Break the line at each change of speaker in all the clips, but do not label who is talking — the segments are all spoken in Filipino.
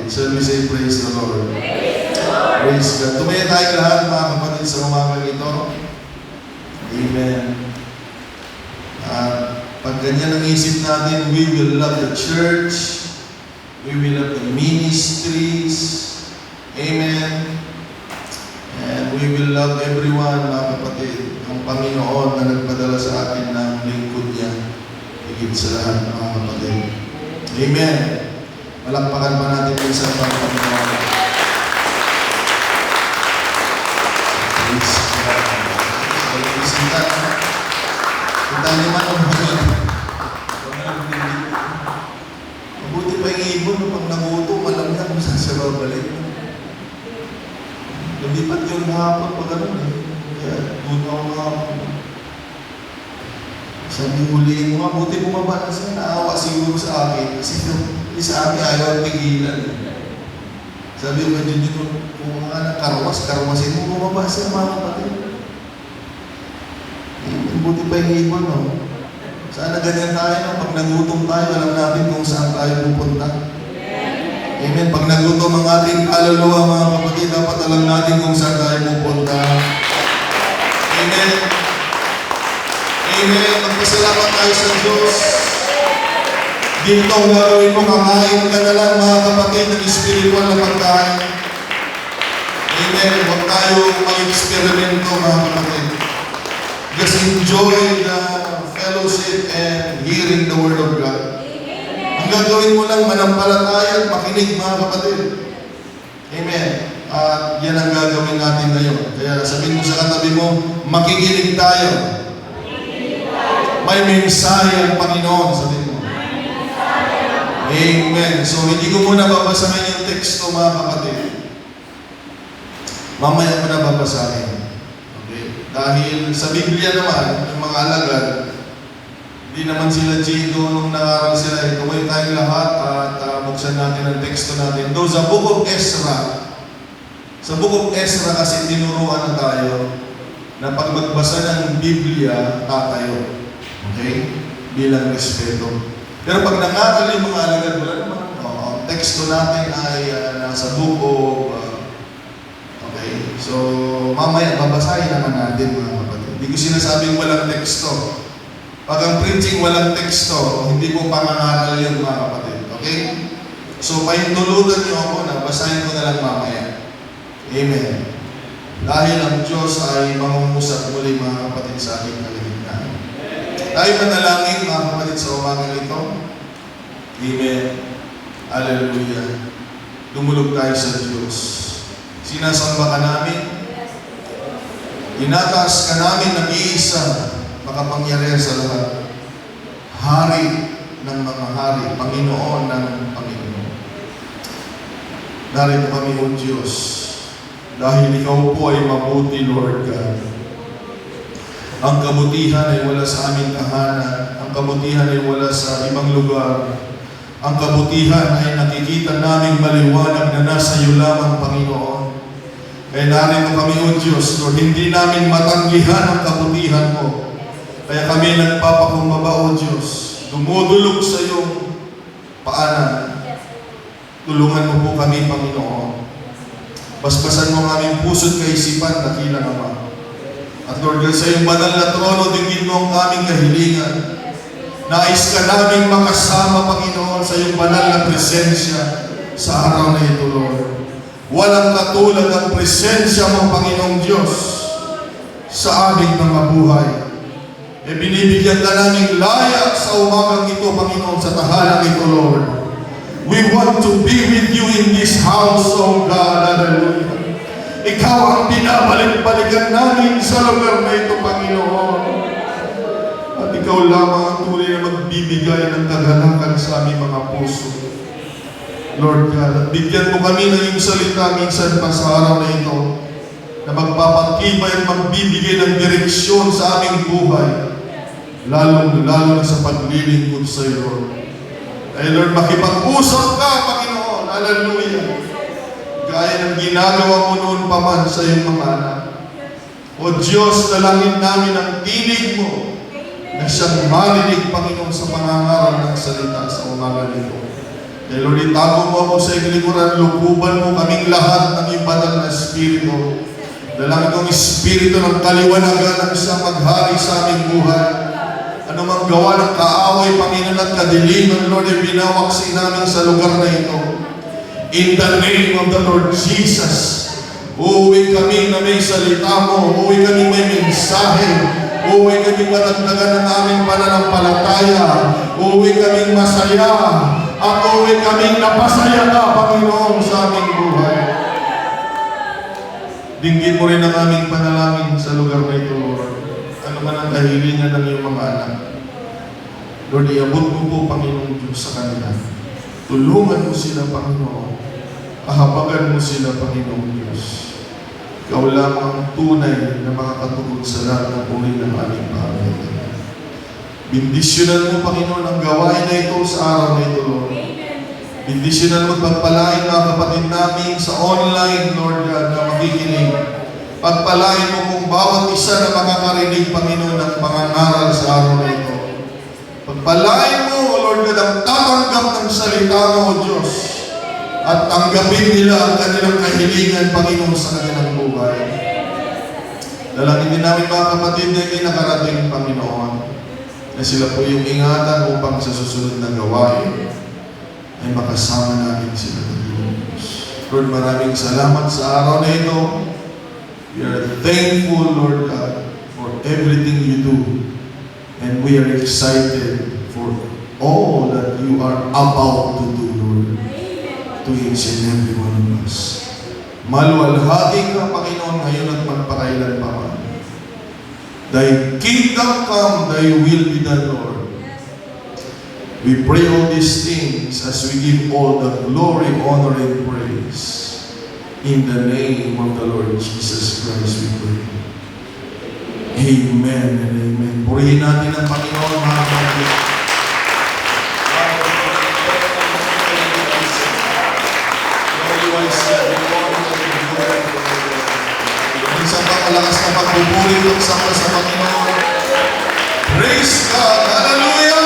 kapatid. Shall we say praise the Lord? Praise God. Tumaya tayo lahat mga kapatid sa umagang ito. Amen. Pag ganyan ang isip natin, we will love the church, we will love the ministries, amen, and we will love everyone, mga kapatid. Ang Panginoon na nagpadala sa atin ng lingkod niya, higit sa lahat, mga kapatid. Amen. Malakpakan pa natin yung sa Panginoon. Praise God. Kita naman ang mga mabuti pa yung ibon, pag nagutom, alam niya kung saan siya babalik. Lumipat yung hapon pag ano eh. Kaya, doon ako hapon. Sabi, huliin mo nga, buti bumaba na siya, naawa siguro sa akin. Kasi sa amin, ayaw ang tigilan. Sabi ko, kung mga karwasin mo, bumaba siya, mga kapatid. Buti pa yung ibon, no? Sana ganyan tayo, no? Pag nagutom tayo, alam natin kung saan tayo pupunta. Amen. Pag nagutom ang ating kaluluwa, mga kapatid, dapat alam natin kung saan tayo pupunta. Amen. Amen. Magpasalamat tayo sa Diyos. Dito ang gagawin mo, kakain ka na lang, mga kapatid, ng spiritual na pagkain. Amen. Huwag tayo mag-eksperimento, mga kapatid. Just enjoy the fellowship and hearing the Word of God. Ang gagawin mo lang, manampalataya at makinig, mga kapatid. Amen. At yan ang gagawin natin ngayon. Kaya sabihin mo sa katabi mo, makikinig tayo. May mensahe ang Panginoon, sabihin mo. Amen. So, hindi ko muna babasahin yung teksto, mga kapatid. Mamaya ko na babasahin. Dahil sa Biblia naman, yung mga alagad, hindi naman sila Chido nung nangaral sila. Tumayo tayong lahat at buksan natin ang teksto natin. Doon sa Book of Ezra, sa Book of Ezra kasi tinuruan na tayo na pag magbasa ng Biblia, tatayo. Okay? Bilang respeto. Pero pag nangaral yung mga alagad, wala naman. Ang teksto natin ay nasa Book of so, mamaya babasahin naman natin, mga kapatid. Hindi ko sinasabing walang teksto. Pag ang preaching walang teksto, hindi ko pangangaral yun, mga kapatid. Okay? So, pahintulutan niyo ako na basahin ko na lang mamaya. Amen. Dahil ang Diyos ay mangungusap muli, mga kapatid, sa ating kaligtasan. Tayo manalangin, mga kapatid, sa umagang ito. Amen. Hallelujah. Dumulog tayo sa Diyos. Sinasamba ka namin, inataas ka namin ng iisa, makapangyarihan sa lahat. Hari ng mga hari, Panginoon ng Panginoon. Narito kami, O Diyos, dahil Ikaw po ay mabuti, Lord God. Ang kabutihan ay wala sa aming tahanan, ang kabutihan ay wala sa ibang lugar. Ang kabutihan ay nakikita naming maliwanag na nasa iyo lamang, Panginoon. Kaya narito kami, O Diyos, Lord, hindi namin matanggihan ang kabutihan mo. Kaya kami nagpapakumbaba, O Diyos, dumudulog sa iyong paanan. Tulungan mo po kami, Panginoon. Basbasan mo ang aming puso't kaisipan, dakilang Ama. At Lord, sa iyong banal na trono, dinggin mo ang aming kahilingan. Nais ka namin makasama, Panginoon, sa iyong banal na presensya sa araw na ito, Lord. Walang katulad ang presensya mo, Panginoong Diyos, sa aming mga buhay. E binibigyan ka namin laya sa umagang ito, Panginoon, sa tahanan ito, Lord. We want to be with you in this house, O God. Hallelujah. Ikaw ang binabalik-balikan namin sa lugar na ito, Panginoon. At ikaw lamang ang tunay na magbibigay ng kagalakan sa aming mga puso. Lord God, bigyan mo kami ng iyong salita minsan pa sa araw na ito na magpapatibay at magbibigay ng direksyon sa aming buhay, lalo na sa paglilingkod sa iyo, Lord. Ay Lord, makipag-usap ka, Panginoon. Hallelujah. Gaya ng ginagawa mo noon pa man sa iyong mga anak. O Diyos, dalangin namin ang tinig mo na siyang marinig, Panginoon, sa pangangaral ng salita sa umaga nito. Kaya Lord, itago mo ako sa ikalikuran, lukuban mo kaming lahat ng iyong banal na Espiritu. Dalangin kong Espiritu ng kaliwanagan ang siyang maghari sa aming buhay. Ano mang gawa ng kaaway, Panginoon at kadiliman, Lord, ay binawaksin namin sa lugar na ito. In the name of the Lord Jesus, uuwi kami na may salita mo, uuwi kami may mensahe, uuwi kami matagdagan ng aming pananampalataya, uuwi kami masaya, at uuwi kami napasaya ka, Panginoon, sa aming buhay. Dinggin mo rin ang aming panalangin sa lugar na ito, Lord. Ano man ang kahilingan ng iyong mga anak. Lord, iabot mo po, Panginoon Diyos, sa kanila. Tulungan mo sila, Panginoon. Pahabagan mo sila, Panginoon Diyos. Ikaw lamang ang tunay na makakatugod sa lahat ng uri ng aming pamilya. Bindisyonan mo, Panginoon, ang gawain na ito sa araw na ito, Lord. Bindisyonan mo at pagpalain mga kapatid namin sa online, Lord God, na makikinig. Pagpalain mo kung bawat isa na makakarinig, Panginoon, ng pangangaral sa araw na ito. Pagpalain mo, Lord God, ang tatanggap ng salita mo, O Diyos. At tanggapin nila ang kanilang kahilingan, Panginoon, sa kanilang buhay. Dalangin din namin mga kapatid na hindi nakarating, Panginoon, na sila po yung ingatan upang sa susunod na gawain ay makasama namin sila ng Diyos. Lord, maraming salamat sa araw na ito. We are thankful, Lord God, for everything you do. And we are excited for all that you are about to do, Lord, to each and every one of us. Maluwalhati ka, Panginoon, ngayon at magpakailan pa man. Thy kingdom come, thy will be done, Lord. We pray all these things as we give all the glory, honor, and praise. In the name of the Lord Jesus Christ, we pray. Amen and amen. Purihin natin ang Panginoon, mga kapatid. Minsan pa malakas na magpupuri at sama sa Panginoon. Praise God! Hallelujah!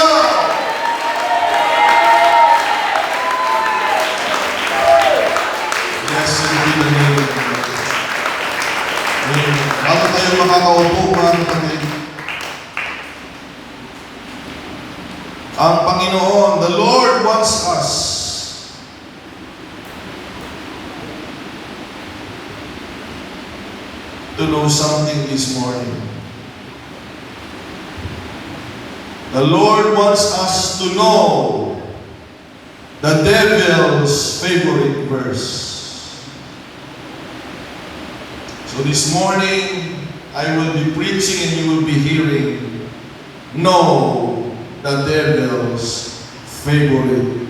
Blessed be the name of God. Bago tayo makakaupo, mga kapatid, ang Panginoon, the Lord wants us to know something this morning. The Lord wants us to know the devil's favorite verse. So this morning, I will be preaching and you will be hearing, know the devil's favorite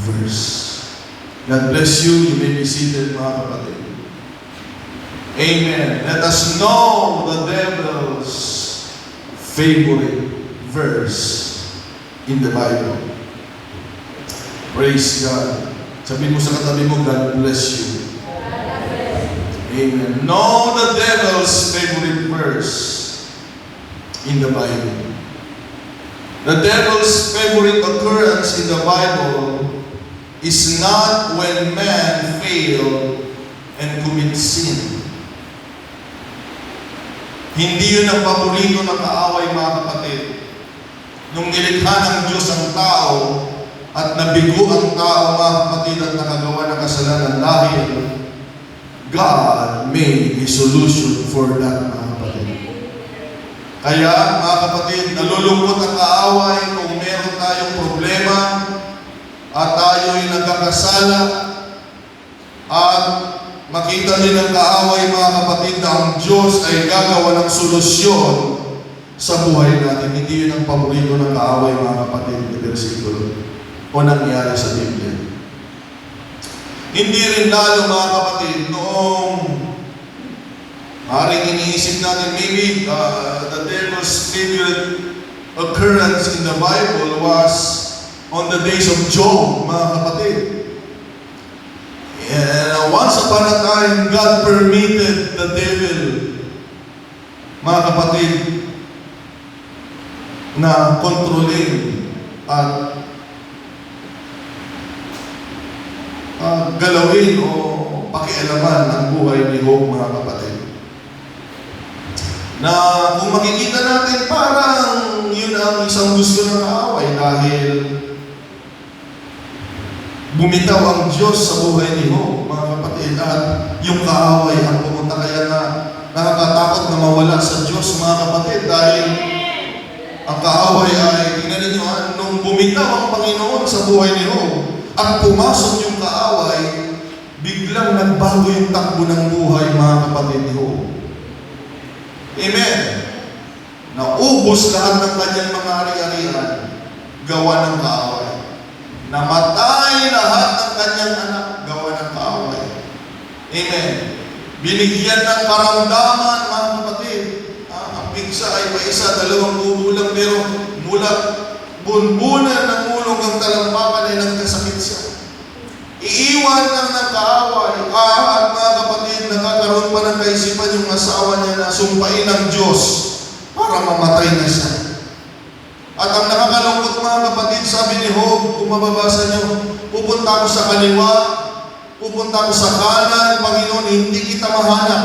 verse. God bless you. You may be seated, mga kapatid. Amen. Let us know the devil's favorite verse in the Bible. Praise God. Sabihin mo sa katabi mo, God bless you. Amen. Know the devil's favorite verse in the Bible. The devil's favorite occurrence in the Bible is not when man failed and commit sin. Hindi yun ang paborito ng kaaway, mga kapatid. Nung nilikha ng Diyos ang tao at nabigo ang tao, mga kapatid, at nakagawa ng kasalanan dahil God made a solution for that, mga kapatid. Kaya, mga kapatid, nalulungkot ang kaaway kung meron tayong problema at tayo'y nagkakasala at makita din ng kaaway, mga kapatid, na ang Diyos ay gagawa ng solusyon sa buhay natin. Hindi yun ang paborito ng kaaway, mga kapatid, na versikulo o nangyari sa Biblia. Hindi rin lalo, mga kapatid, noong maaaring iniisip natin, maybe the devil's favorite occurrence in the Bible was on the days of Job, mga kapatid. And once upon a time, God permitted the devil, mga kapatid, na kontrolin at galawin o pakialaman ang buhay ni Job, mga kapatid. Na kung makikita natin parang yun ang isang gusto ng kaaway dahil bumitaw ang Diyos sa buhay ni Job, mga kapatid, at yung kaaway ang pumunta. Kaya nga nakakatakot na mawala sa Diyos, mga kapatid, dahil ang kaaway ay, tingnan ninyo, nung bumitaw ang Panginoon sa buhay ni Job at pumasok yung kaaway, biglang nagbago yung takbo ng buhay, mga kapatid ni Job. Amen. Naubos lahat ng kanyang mga ari-arian, gawa ng kaaway. Namatay lahat ng kanyang anak, gawa ng kaaway. Amen. Binigyan ng karamdaman, mga kapatid. Ang piksa ay paisa, 2 tubo lang, pero mula bunbunan ng ulong ang talampakan ay nagkasakit siya. Iiwan lang ng kaaway. At mga kapatid, nagkakaroon pa ng kaisipan yung asawa niya na sumpain ng Diyos para mamatay na siya. At ang nakakalungkot, mga kapatid, sabi ni Job, kung mababasa niyo, pupunta ako sa kaliwa, pupunta ako sa kanan, Panginoon, hindi kita mahanap.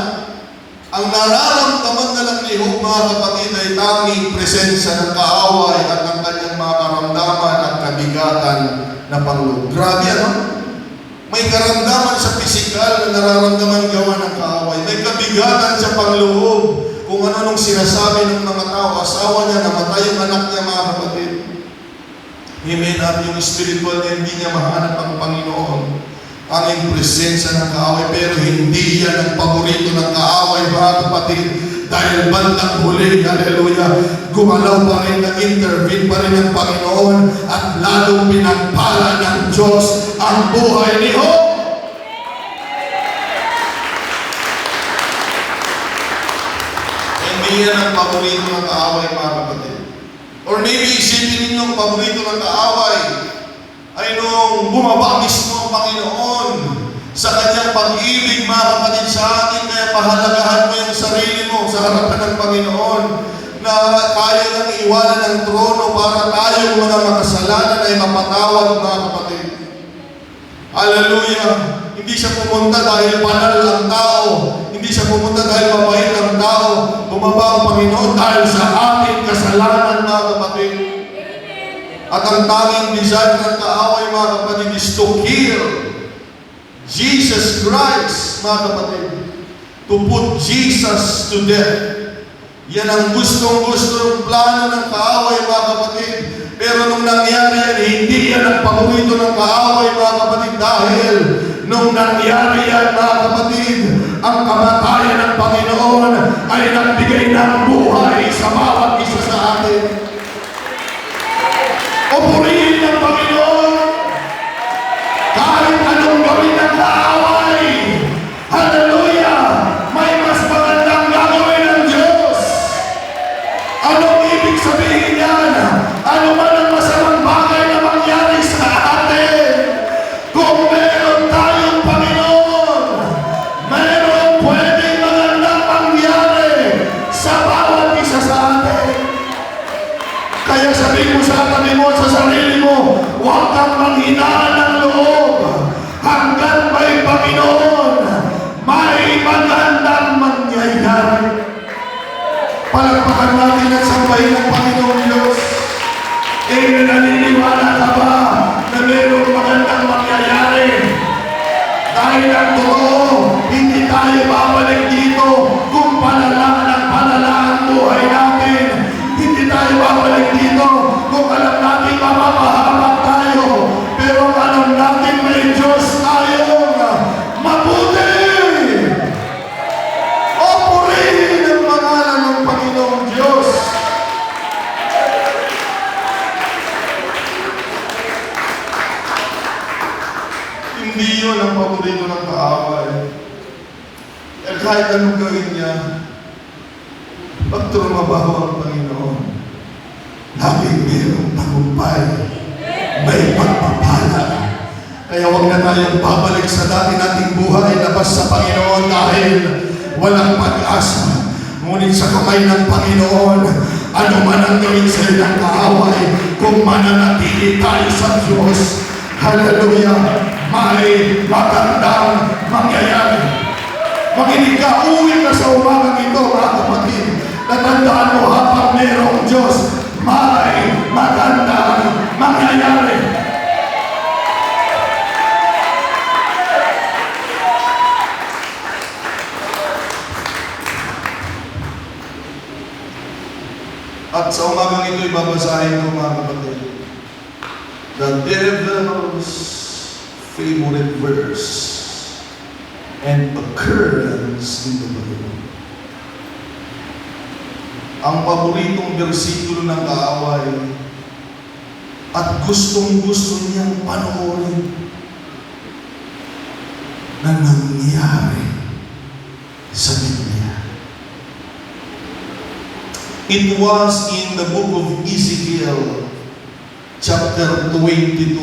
Ang nararamdaman na lang ni Job, mga kapatid, ay tanging presensya ng kaaway at ng kanyang mga karamdaman at kabigatan na pangloob. Grabe, ano? May karamdaman sa pisikal na nararamdaman gawa ng kaaway. May kabigatan sa pangloob. Kung ano nung sinasabi ng mga tao, asawa niya, namatay yung anak niya, mga kapatid. Amen. At yung spiritual na hindi niya mahanap ang Panginoon. Ang presensya ng kaaway, pero hindi yan ang paborito ng kaaway, mga kapatid. Dahil bandang huli, hallelujah, gumalaw pa rin, nag-intervene pa rin ang Panginoon at lalong pinagpala ng Diyos ang buhay ni Job. Hindi yan ang paborito ng kaaway, mga kapatid. Or maybe isipin ninyo ang paborito ng kaaway ay nung bumaba mismo ang Panginoon sa kanyang pag-ibig, mga kapatid, sa atin. Kaya pahalagahan mo yung sarili mo sa harapan ng Panginoon na tayo nang iwanan ng trono para tayong mga makasalanan ay mapatawad, mga kapatid. Hallelujah! Hindi siya pumunta dahil banal ang tao. Hindi siya pumunta dahil mabait ang tao. Bumaba ang Panginoon dahil sa ating kasalanan, mga kapatid. At ang tanging desire ng kaaway, mga kapatid, is to kill Jesus Christ, mga kapatid. To put Jesus to death. Yan ang gustong-gusto ng plano ng kaaway, mga kapatid. Pero nung nangyari yan, hindi yan ang paborito ng kaaway, mga kapatid. Dahil nung nangyari yan, mga kapatid, ang kamatayan ng Panginoon ay nagbigay ng buhay sa bawat isa sa atin. O purihin ng Panginoon kahit anong gawin ng kaaway. Hallelujah! May mas magandang gagawin ng Diyos. Anong ibig sabihin yan? Ano man ang masamang bagay na mangyari sa atin, kung meron tayong Panginoon, meron pwedeng magandang mangyari sa bawat isa sa atin. Kaya sabihin mo sa katabi mo, sa sarili mo, huwag kang manghinaan ng loob. Hanggang may Panginoon, may magandang mangyayari. Palagpakan natin at sambahin ng Panginoon Diyos. Naniniwala ka ba na mayroong magandang mangyayari? Dahil ang totoo, hindi tayo babalik dito kung palala ang buhay natin. Hindi tayo babalik dito kung alam natin mapapahamak tayo. Pero alam natin may Diyos tayong mabuti. O purihin ang pangalan ng Panginoong Diyos. Hindi yun ang paborito ng kaaway. Kahit anong gawin niya, pag trumabaho ang Panginoon, laging mayroong tagumpay, may pagpapala. Kaya huwag na tayong babalik sa dati nating buhay, labas sa Panginoon dahil walang pag-asa. Ngunit sa kamay ng Panginoon, ano man ang gawin sa iyo ng kaaway, kung mananatili tayo sa Diyos, Hallelujah! May magandang mangyayari. Makinig ka, uwi ka sa umagang ito, mga kapatid. Natandaan mo habang merong Diyos, may magandang mangyayari. At sa umagang ito, ibabasahin ko, mga kapatid, the devil's favorite verse and occurrence in the Bible. Ang paboritong bersikulo ng kaaway at gustong-gusto niyang panoorin na nangyari sa Biblia. It was in the book of Ezekiel, chapter 22,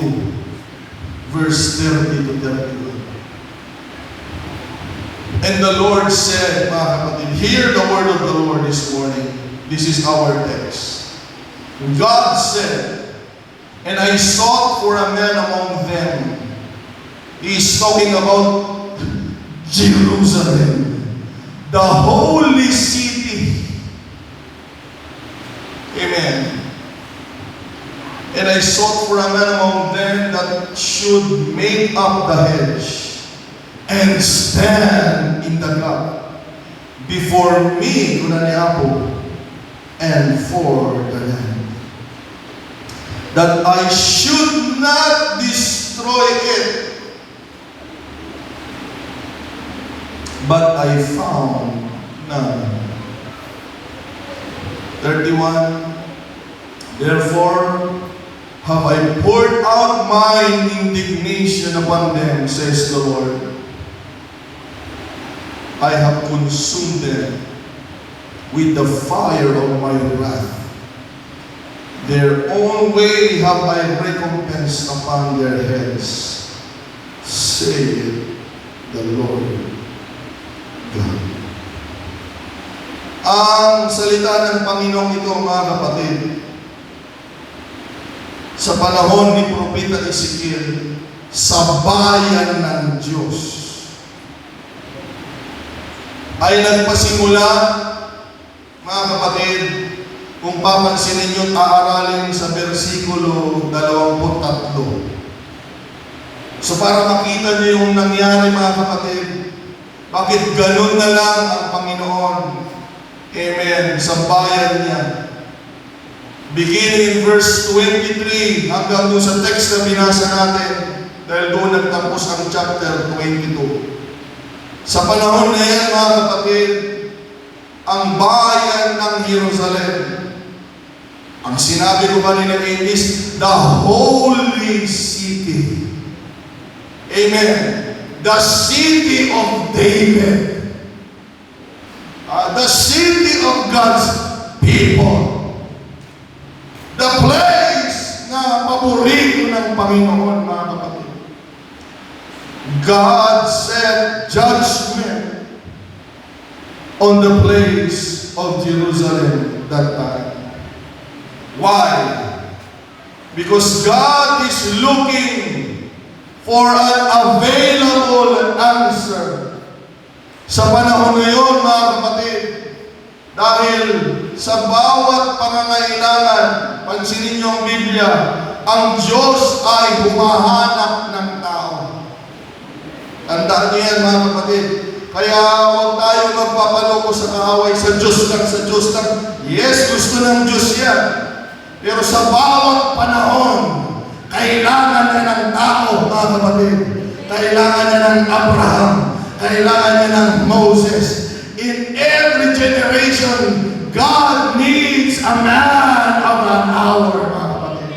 verse 30 to 31. And the Lord said, mga kapatid, hear the word of the Lord this morning. This is our text. God said, and I sought for a man among them. He is talking about Jerusalem, the holy city. Amen. And I sought for a man among them that should make up the hedge and stand in the gap before me, Kunaniapo, and for the land, that I should not destroy it. But I found none. 31. Therefore have I poured out mine indignation upon them, says the Lord. I have consumed them with the fire of my wrath. Their own way have I recompensed upon their heads, saith the Lord God. Ang salita ng Panginoong ito, mga kapatid, sa panahon ni Propeta Ezekiel, sa bayan ng Diyos, ay nagpasimula, mga kapatid, kung papansinin nyo at aaralin sa versikulo 23. So para makita nyo yung nangyari, mga kapatid, bakit ganun na lang ang Panginoon, amen, sa bayan niya. Beginning in verse 23 hanggang doon sa text na binasa natin, dahil doon nagtapos ang chapter 22. Sa panahon na yan, mga kapatid, ang bayan ng Jerusalem, ang sinabi ko kanina is the holy city. Amen. The city of David. The city of God's people. The place na paborito ng Panginoon, mga kapatid. God set judgment on the place of Jerusalem that time. Why? Because God is looking for an available answer. Sa panahon ngayon, mga kapatid, dahil sa bawat pangangailangan, pansinin niyo ang Biblia, ang Diyos ay humahanap ng tao. Tandaan niyo yan, mga kapatid. Kaya huwag tayo magpapaloko sa kaaway, sa Diyos lang. Yes, gusto ng Diyos yan. Pero sa bawat panahon, kailangan niya ng tao, mga kapatid. Kailangan niya ng Abraham. Kailangan niya ng Moses. In every generation, God needs a man of an hour, mga kapatid.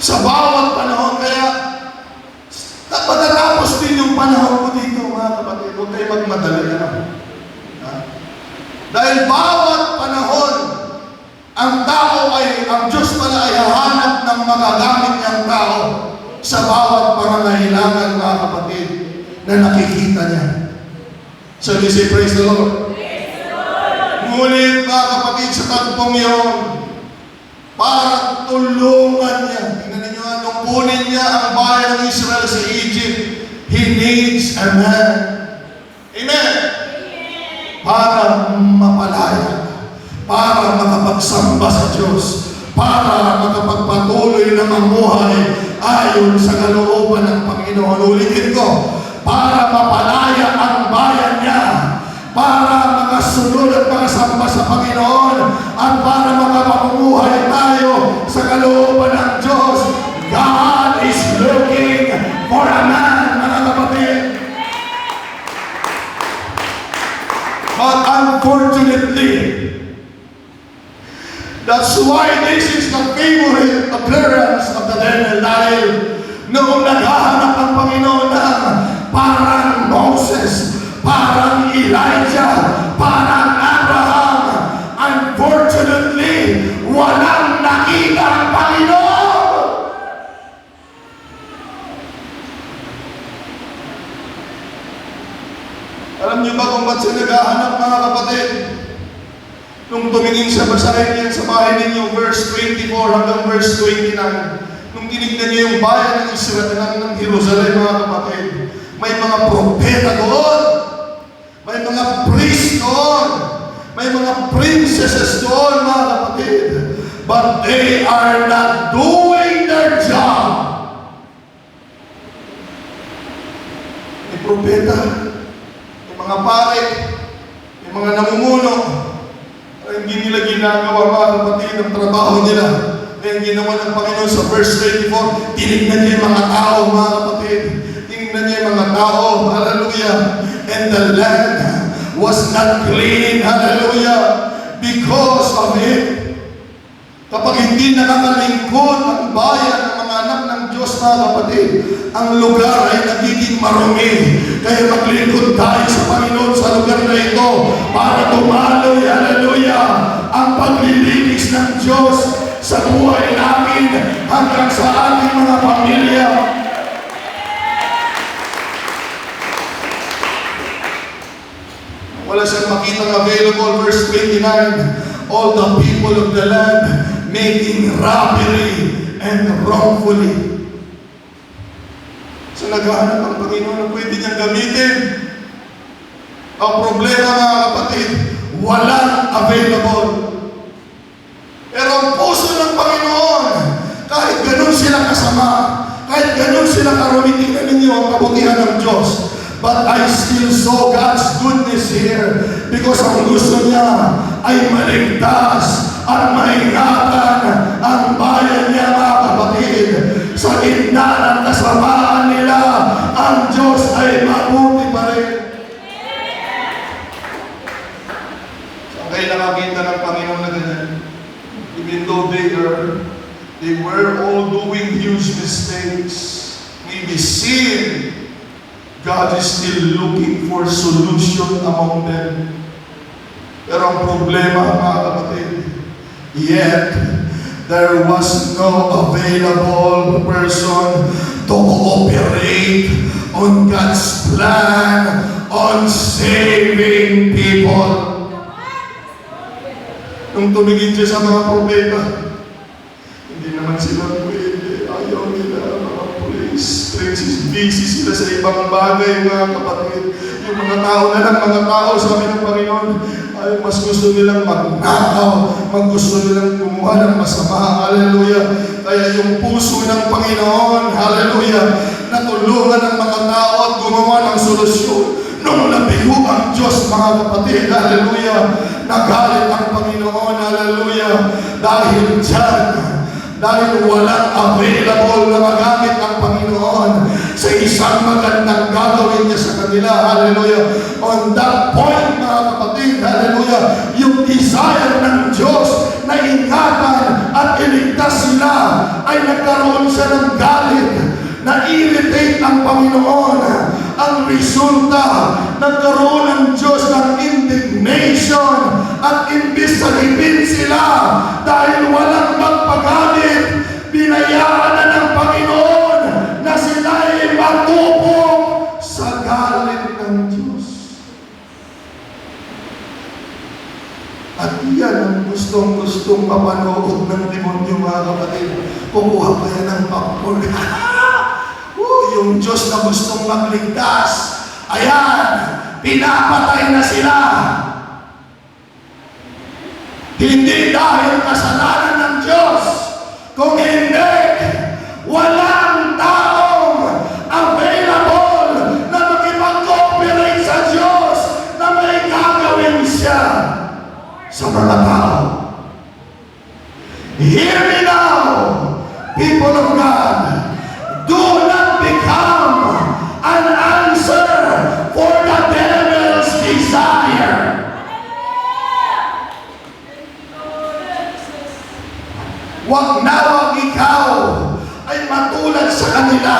Sa bawat panahon, kaya matatapos din yung panahon ko dito, mga kapatid. Huwag kayo magmadali na. Dahil bawat panahon, ang Diyos pala ay hahanap ng magagamit niyang tao sa bawat pangangailangan, mga kapatid, na nakikita niya. So we say, praise the Lord. Ngunit, mga kapatid, sa tagpong yun, para tulungan niya. Tingnan ninyo, kunin niya ang bayan ng Israel sa Egypt, He needs a man. Amen? Para mapalaya, para makapagsamba sa Diyos, para makapagpatuloy na mamuhay ayon sa kalooban ng Panginoon. Ulitin ko, para mapalaya ang bayan niya, para makasunod at makasamba sa Panginoon, at para makapamumuhay tayo sa kalooban ng Diyos. God is looking for a man, mga kapatid. But unfortunately, that's why this is the favorite appearance of the devil. Dahil noong naghahanap ang Panginoon ng parang Moses, parang Elijah, parang Abraham, unfortunately, walang nakita ang Panginoon. Alam niyo ba kung ba't siya naghahanap, mga kapatid? Nung tumingin siya, basahin niya sa bahay ninyo, verse 24 hanggang verse 29. Nung tinignan niyo yung bayan ng Israel, ng Jerusalem, mga kapatid, may mga propeta doon, may mga priest doon, may mga princesses doon, mga kapatid. But they are not doing their job. May propeta, may mga pare, may mga namumuno, hindi nila ginagawa, mga kapatid, ang trabaho nila. Kaya ginawa ng Panginoon sa verse 24, tinignan niya yung mga tao, mga kapatid. Tinignan niya yung mga tao, hallelujah. And the land was not clean, hallelujah, because of it. Kapag hindi nakakalingkod ang bayan ng mga anak ng Diyos, mga kapatid, ang lugar ay nagiging marumi. Kaya maglingkod tayo sa Panginoon sa lugar na ito para tumaloy, hallelujah, ang paglilinis ng Diyos sa buhay namin hanggang sa ating mga pamilya. Wala siyang makitang available, verse 29, all the people of the land making robbery and wrongfully. So naghahanap ang Panginoon na pwede niyang gamitin. Ang problema, mga kapatid, walang available. Pero ang puso ng Panginoon, kahit ganun sila kasama, kahit ganun sila karumi, tingnan ninyo ang kabutihan ng Diyos. But I still saw God's goodness here because ang gusto niya ay maligtas at maingatan ang bayan niya, mga kapatid. Sa gitna ng kasamaan nila, ang Diyos ay mabuti pa rin. Saan kayo nakakita ng Panginoon na ganyan? Even though they were all doing huge mistakes, maybe sin, God is still looking for solution among them. Pero ang problema, mga kapatid, yet there was no available person to cooperate on God's plan on saving people. Nung tumingin siya sa mga propeta, hindi naman sila pwede, ayaw nila, mga police, busy sila sa ibang bagay, mga kapatid. Yung mga tao na lang, mga tao, sabi ng Panginoon, ay mas gusto nilang magnakaw, gusto nilang gumawa ng masama, hallelujah. Kaya yung puso ng Panginoon, hallelujah, natulungan ng mga tao at gumawa ng solusyon. Nung nabigo ang Diyos, mga kapatid, hallelujah, nagalit ang Panginoon, hallelujah, dahil dyan, dahil walang available na magamit ang Panginoon sa isang magandang gagawin niya sa kanila, hallelujah. On that point, mga kapatid, hallelujah, yung desire ng Diyos na ingatan at iligtas sila ay nagkaroon siya ng galit, na-irritate ang Panginoon. Ang resulta, nagkaroon ng Diyos ng indignation at imbis sa libin sila dahil walang magpagamit, binayaan na ng Panginoon na sila ay matupok sa galit ng Diyos. At yan ang gustong-gustong mapanood ng demonyo, mga kapatid. kukuha pa yan ng popcorn. Yung Diyos na gustong magligtas, ayan, pinapatay na sila. Hindi dahil kasalanan ng Diyos, kung hindi, walang taong available na makipag-cooperate sa Diyos na may gagawin siya sa mga tao. Hear me now, people of God. Do not become an answer for the devil's desire. Wag na wag ikaw ay matulad sa kanila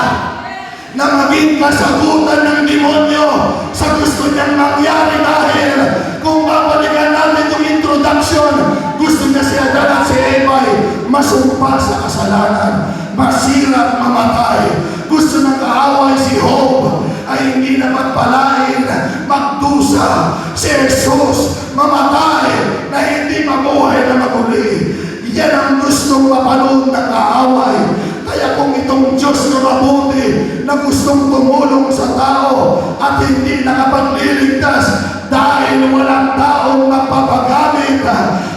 na maging kasagutan ng demonyo sa gusto niyang mangyari, dahil kung babalikan natin yung introduction, gusto niya si Adan at si Eva masumpa sa kasalanan, masira at mamatay. Gusto ng kaaway si Job ay hindi na magpalain, magdusa. Si Jesus mamatay na hindi mabuhay na maguli. Yan ang gustong mapanood ng kaaway. Kaya kung itong Diyos na mabuti na gustong tumulong sa tao at hindi nakapagliligtas dahil walang taong magpapagamit,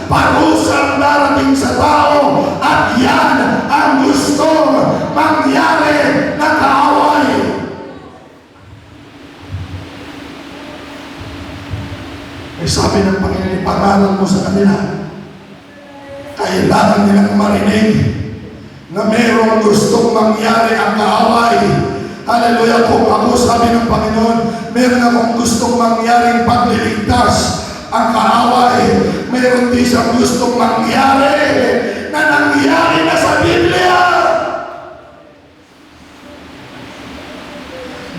parusang darating sa tao, at yan ang gustong mangyari ng kaaway. Ay sabi ng Panginoon, ipangaral mo sa kanila, kailangan nilang marinig na mayroong gustong mangyari ang kaaway. Hallelujah. Kung ako, sabi ng Panginoon, meron akong gustong mangyaring pagliligtas ang kaaway. Meron din siyang gustong mangyari na nangyari na sa Biblia.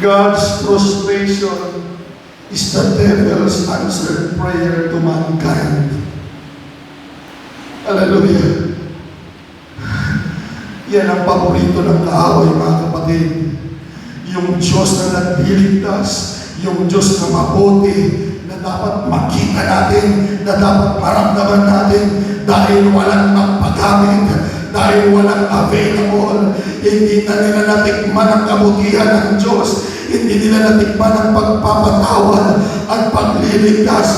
God's frustration is the devil's answered prayer to mankind. Hallelujah. Yan ang paborito ng kaaway, mga kapatid. Yung Diyos na nagliligtas, yung Diyos na mabuti, na dapat makita natin, na dapat maramdaman natin, dahil walang magpagamit, dahil walang available. Hindi na nila natikman ang kabutihan ng Diyos. Hindi nila natikman ang pagpapatawad at pagliligtas,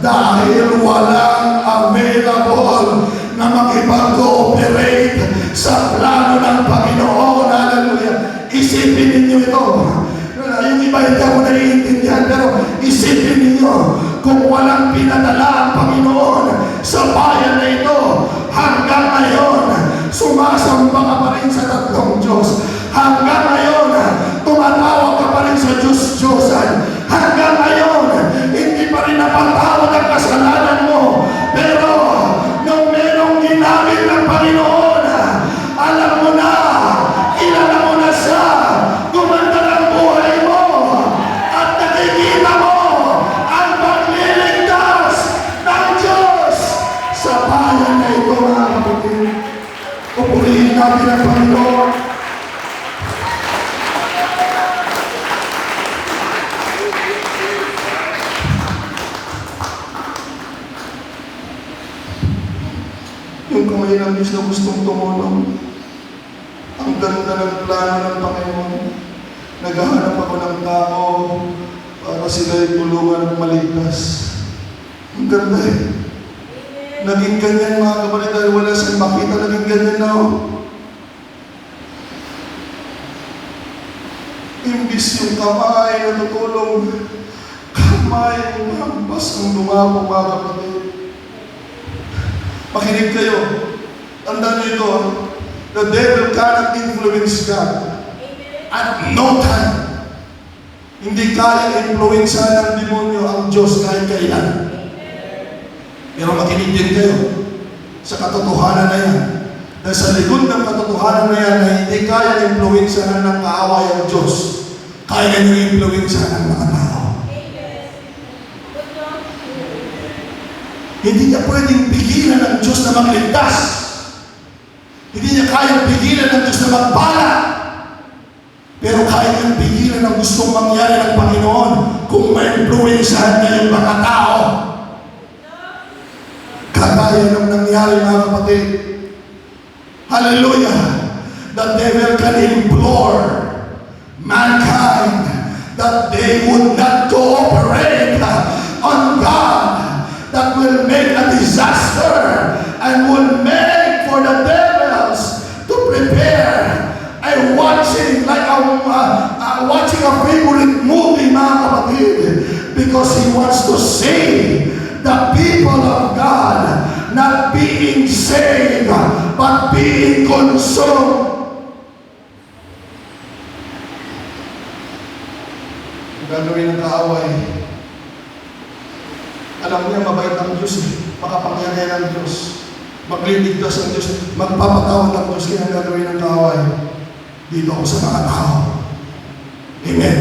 dahil walang available na makipag-cooperate sa plano ng Panginoon. Hallelujah. Isipin ninyo ito. Yung iba hindi ako naiintindihan, pero isipin ninyo, kung walang pinadala ang Panginoon sa bayan na ito, hanggang ngayon, sumasamba ka pa rin sa tatlong Diyos. Hanggang ngayon, tumatawag ka pa rin sa Diyos-Diyosan. Hanggang ngayon, hindi pa rin napatawad ang kasalanan mo. Pero, nung merong ginamit ng Panginoon, alam mo na, kilala mo na siya, gumanda ng buhay mo, at nakikita mo ang pagliligtas ng Diyos sa bayan na ito, mga kapatid. Pupurihin natin ang Panginoon. Yung kamay ng Diyos na gustong tumulong. Ang ganda ng plano ng Panginoon. Naghahanap ako ng tao para sila'y tulungan at maligtas. Ang ganda eh. Naging ganyan, mga kapatid, dahil wala siyang makita, naging ganyan na oh. Imbis yung kamay na tutulong, kamay yung hampas ang lumabo, mga kapatid. Makinig kayo. Tandaan niyo ito. The devil cannot influence God. At no time. Hindi kaya influensyahan ng demonyo ang Diyos kahit kailan. Pero makinig din kayo sa katotohanan na yan. Dahil sa likod ng katotohanan na yan na hindi kaya influensyahan ng kaaway ang Diyos, kaya niyo influensyahan ng mga tao. Hindi niya pwedeng pigilan ng Diyos na magligtas. Hindi niya kayang pigilan ng Diyos na magbala. Pero kaya niyang pigilan ang gustong mangyari ng Panginoon kung ma-influensyahan niya yung mga tao. Kagaya ng nangyari, mga kapatid. Hallelujah!
the devil can implore mankind that they would not cooperate on God, that will make a disaster and will make for the devils to prepare a watching a favorite movie, mga kapatid, because he wants to see the people of God not being saved but being consumed. Gagawin ng kaaway. Alam niya, mabait ang Diyos, makapangyarihan ang Diyos, magliligtas ang Diyos, magpapatawad ang Diyos, kaya gagawin ng kaaway. Dito ako sa mga tao. Amen.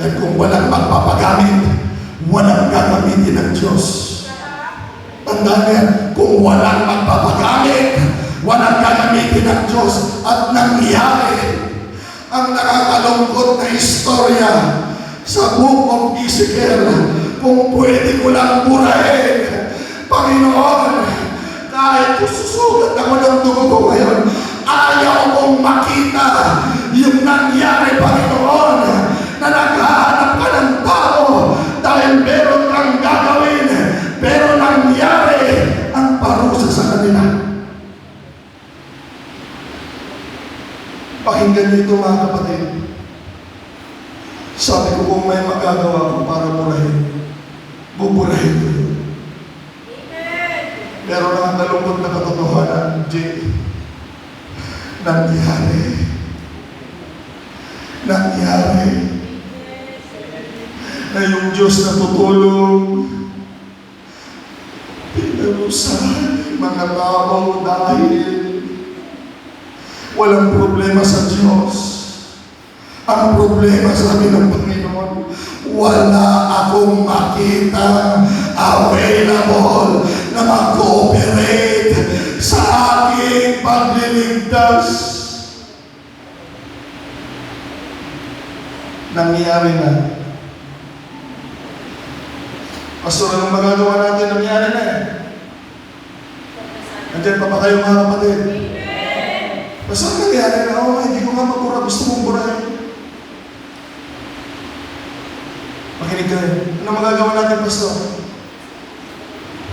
Dahil kung walang magpapagamit, walang gagamitin ng Diyos. Tandaan niya, kung walang magpapagamit, walang gagamitin ng Diyos. At nangyari ang nakakalungkot na istorya sa Book of Ezekiel. Kung pwede ko lang burahin, Panginoon, kahit susugat ako ng dugo ko ngayon, ayaw kong makita yung nangyari, Panginoon, na naghahanap ka ng tao dahil meron kang gagawin, pero nangyari ang parusa sa kanila. Pakinggan niyo ito, mga kapatid. Sabi ko, kung may magagawa ko para burahin, buburahin ko yun. Pero nakakalungkot na katotohanan, Jay, nangyari na yung Diyos na tutulong, pinarusahan mga tao dahil walang problema sa Diyos. Ang problema, sabi ng Panginoon, wala akong makita available na mag-cooperate sa aking pagliligtas. Nangyari na. Pastor, anong magagawa natin? Nangyari na eh. Nandiyan pa ba kayo, mga kapatid? Pastor, nangyari na. Hindi ko nga magpura. Gusto mong burahin. Makinig kayo. Ano magagawa natin, Pastor?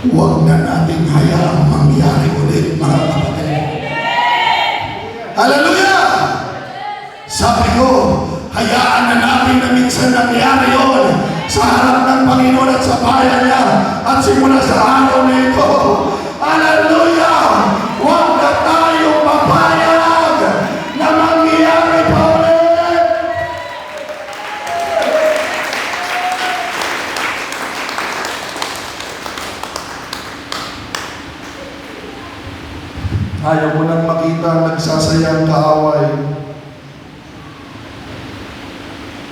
Huwag na natin hayaang mangyari ulit, mga kapatid. Hallelujah! Sabi ko, hayaan na natin na minsan nangyari yun sa harap ng Panginoon at sa bayan niya at simula sa araw na ito. Hallelujah! Huwag na tayo papayag na mangyari pa ulit. Ayaw mo nang makita ang nagsasayang kaaway.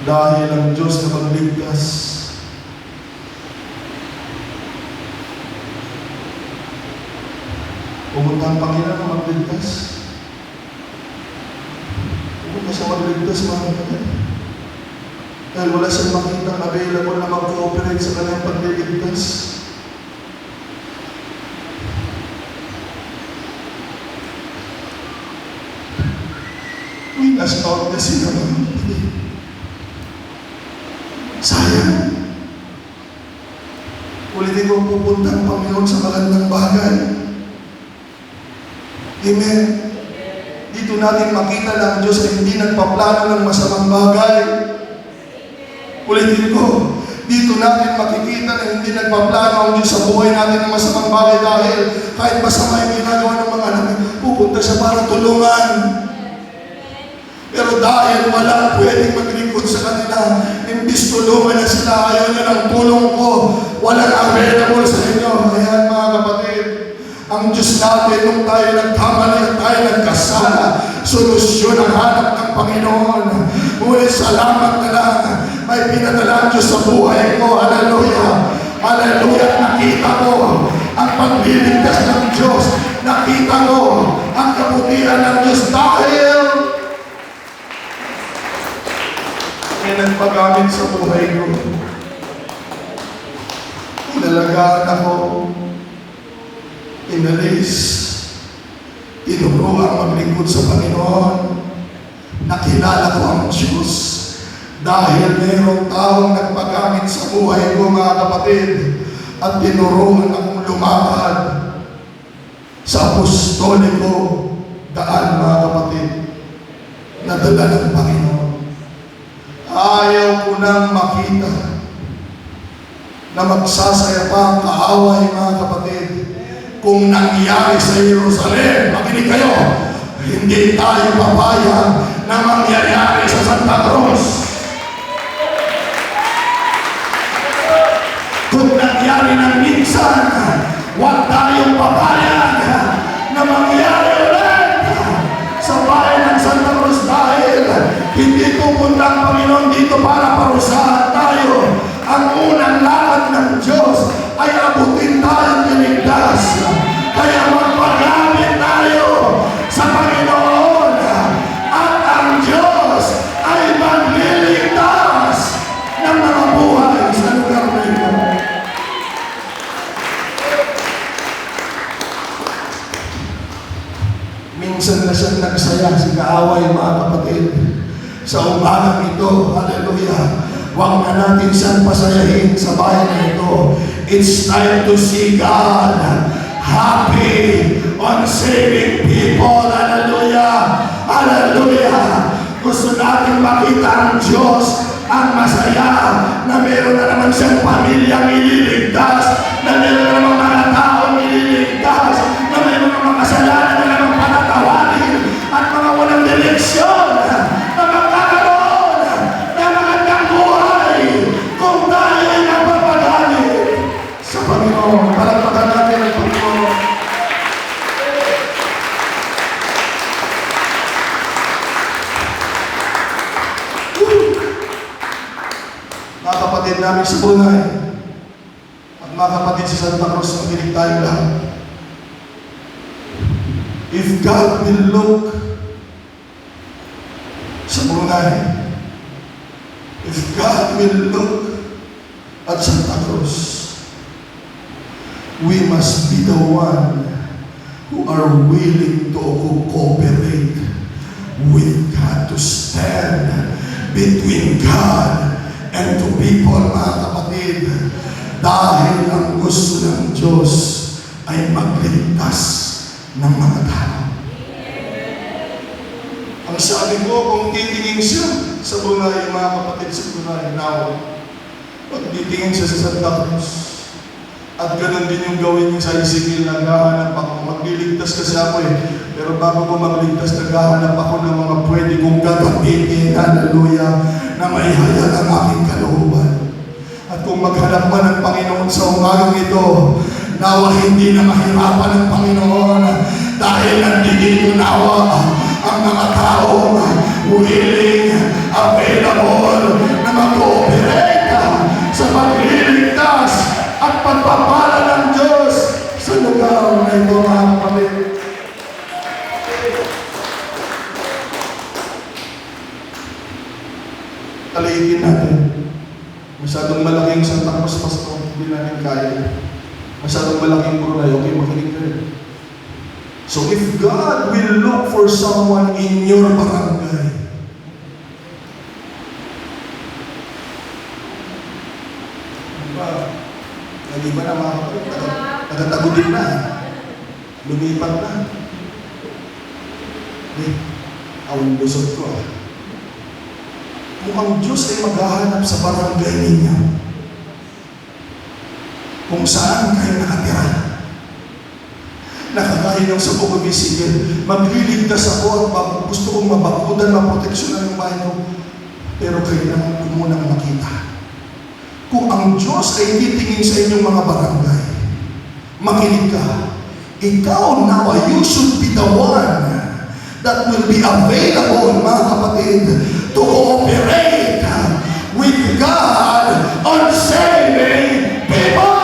Dahil ang Diyos na magligtas. Pumunta ang Panginoon na magligtas. Pumunta siya magligtas, mga kapatid. Dahil wala siyang makitang available na mag-cooperate sa kanyang pagliligtas. Winastort na siya naman. Sayang. Ulitin ko, pupunta ang Panginoon sa magandang bagay. Amen. Dito natin makita na ang Diyos ay hindi nagpaplano ng masamang bagay. Ulitin ko, dito natin makikita na hindi nagpaplano ang Diyos sa buhay natin ng masamang bagay dahil kahit masama yung ginagawa ng mga anak, pupunta siya para tulungan. Pero dahil walang pwedeng maglingkod sa kanila, imbis tulungan na sila, ayaw niya ng tulong ko, walang available sa inyo. Ayan, mga kapatid, ang Diyos natin, nung tayo nagkamali at tayo nagkasala, solusyon ang hanap ng Panginoon. Ngunit salamat na lang, may pinadala ang Diyos sa buhay ko. Hallelujah! Hallelujah! Nakita ko ang pagliligtas ng Diyos. Nakita ko ang kabutihan ng Diyos dahil may nagpagamit sa buhay ko. Inalagaan ako, inalis, tinuruan maglingkod sa Panginoon. Nakilala ko ang Diyos dahil mayroong taong nagpagamit sa buhay ko, mga kapatid, at tinuruan akong lumakad sa apostoliko daan, mga kapatid, na dala ng Panginoon. Ayaw ko nang makita na magsasaya pa ang kaaway, mga kapatid. Kung nangyari sa Jerusalem, makinig kayo, hindi tayo papayag na mangyayari sa Santa Cruz. Kung nangyari ng minsan, huwag tayong papayag na mangyari ulit sa bayan ng Santa Cruz, dahil hindi pupunta ang Panginoon dito para parusahan tayo. Ang unang lakad ng Diyos ay abutin tayong niligtas. Kaya magpagamit tayo sa Panginoon, at ang Diyos ay magliligtas ng mga buhay sa lugar na ito. Minsan na siyang nagsaya si kaaway, mga kapatid. Sa umagang ito, hallelujah, huwag na natin siyang pasayahin sa bayan na ito. It's time to see God happy on saving people. Hallelujah! Hallelujah! Gusto natin makita ang Diyos ang masaya na meron na naman siyang pamilyang ililigtas, na meron na naman mga taong ililigtas, na meron na mga kasalanan na naman panatawarin, at mga walang direksyon na magkakaroon ng magandang buhay kung tayo ay nagpapagalit sa Panginoon. Palagpagan natin ang Panginoon. Mga kapatid namin sa Brunei at mga kapatid sa Santa Cruz, makinig tayo lahat. If God will look sa Brunei, if God will look at Santa Cruz, we must be the one who are willing to cooperate with God, to stand between God and to people, mga kapatid, dahil ang gusto ng Diyos ay magligtas ng mga tao. Ang sabi ko, kung titingin siya sa Brunei, mga kapatid sa Brunei, now, pag titingin siya sa Santa Cruz, at ganun din yung gawin niya sa Ezekiel, naghahanap ako. Magliligtas kasi ako pero bago ko magligtas, naghahanap ako ng mga pwede kong gagamitin, hallelujah, na maihayag ang aking kalooban. At kung maghanap man ng Panginoon sa umagang ito, nawa hindi na mahirapan ng Panginoon, dahil nandito nawa ang mga taong willing, available na mag-cooperate sa pagliligtas at pagpapala ng Diyos sa lugar na ito, mga kapatid. Talihin natin. Masyadong malaking Santa Cruz, Pastor, hindi natin kaya. Masyadong malaking Brunei, okay, makinig kayo. So if God will look for someone in your barangay, nag-iba na, mga kapatid, nagatagudin na, lumipat na. Awang lusot ko mukhang Diyos ay maghahanap sa barangay ninyo kung saan kayo nakatira. Nakagaya ng sa Buko Bisigil, magliligtas ako at gusto kong mabakudan, maproteksyonan ng bahay ko, pero kailangan ko munang makita. Kung ang Diyos ay titingin sa inyong mga barangay, makinig ka, ikaw now, you should be the one that will be available, mga kapatid, to cooperate with God on saving people.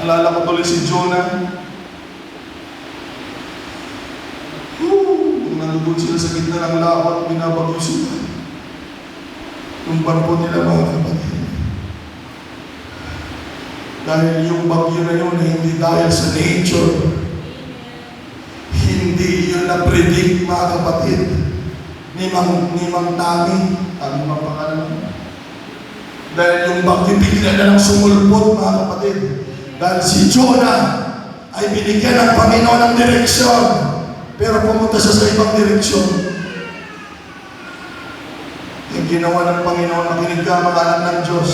Naalala ko tuloy si Jonah. Nung nalubog sila sa gitna ng laot, binabagyo sila. yung barko nila mga kapatid. Dahil yung bagyo na yun ay hindi dahil sa nature. Hindi yun na-predict mga kapatid. Ni Mang Tami. Tami ba pangalan? Dahil yung bagyo bigla na lang sumulpot mga kapatid. Dahil si Jonah ay binigyan ng Panginoon ng direksyon. Pero pumunta siya sa ibang direksyon. Yung ginawa ng Panginoon, makinig ka mga anak ng Diyos.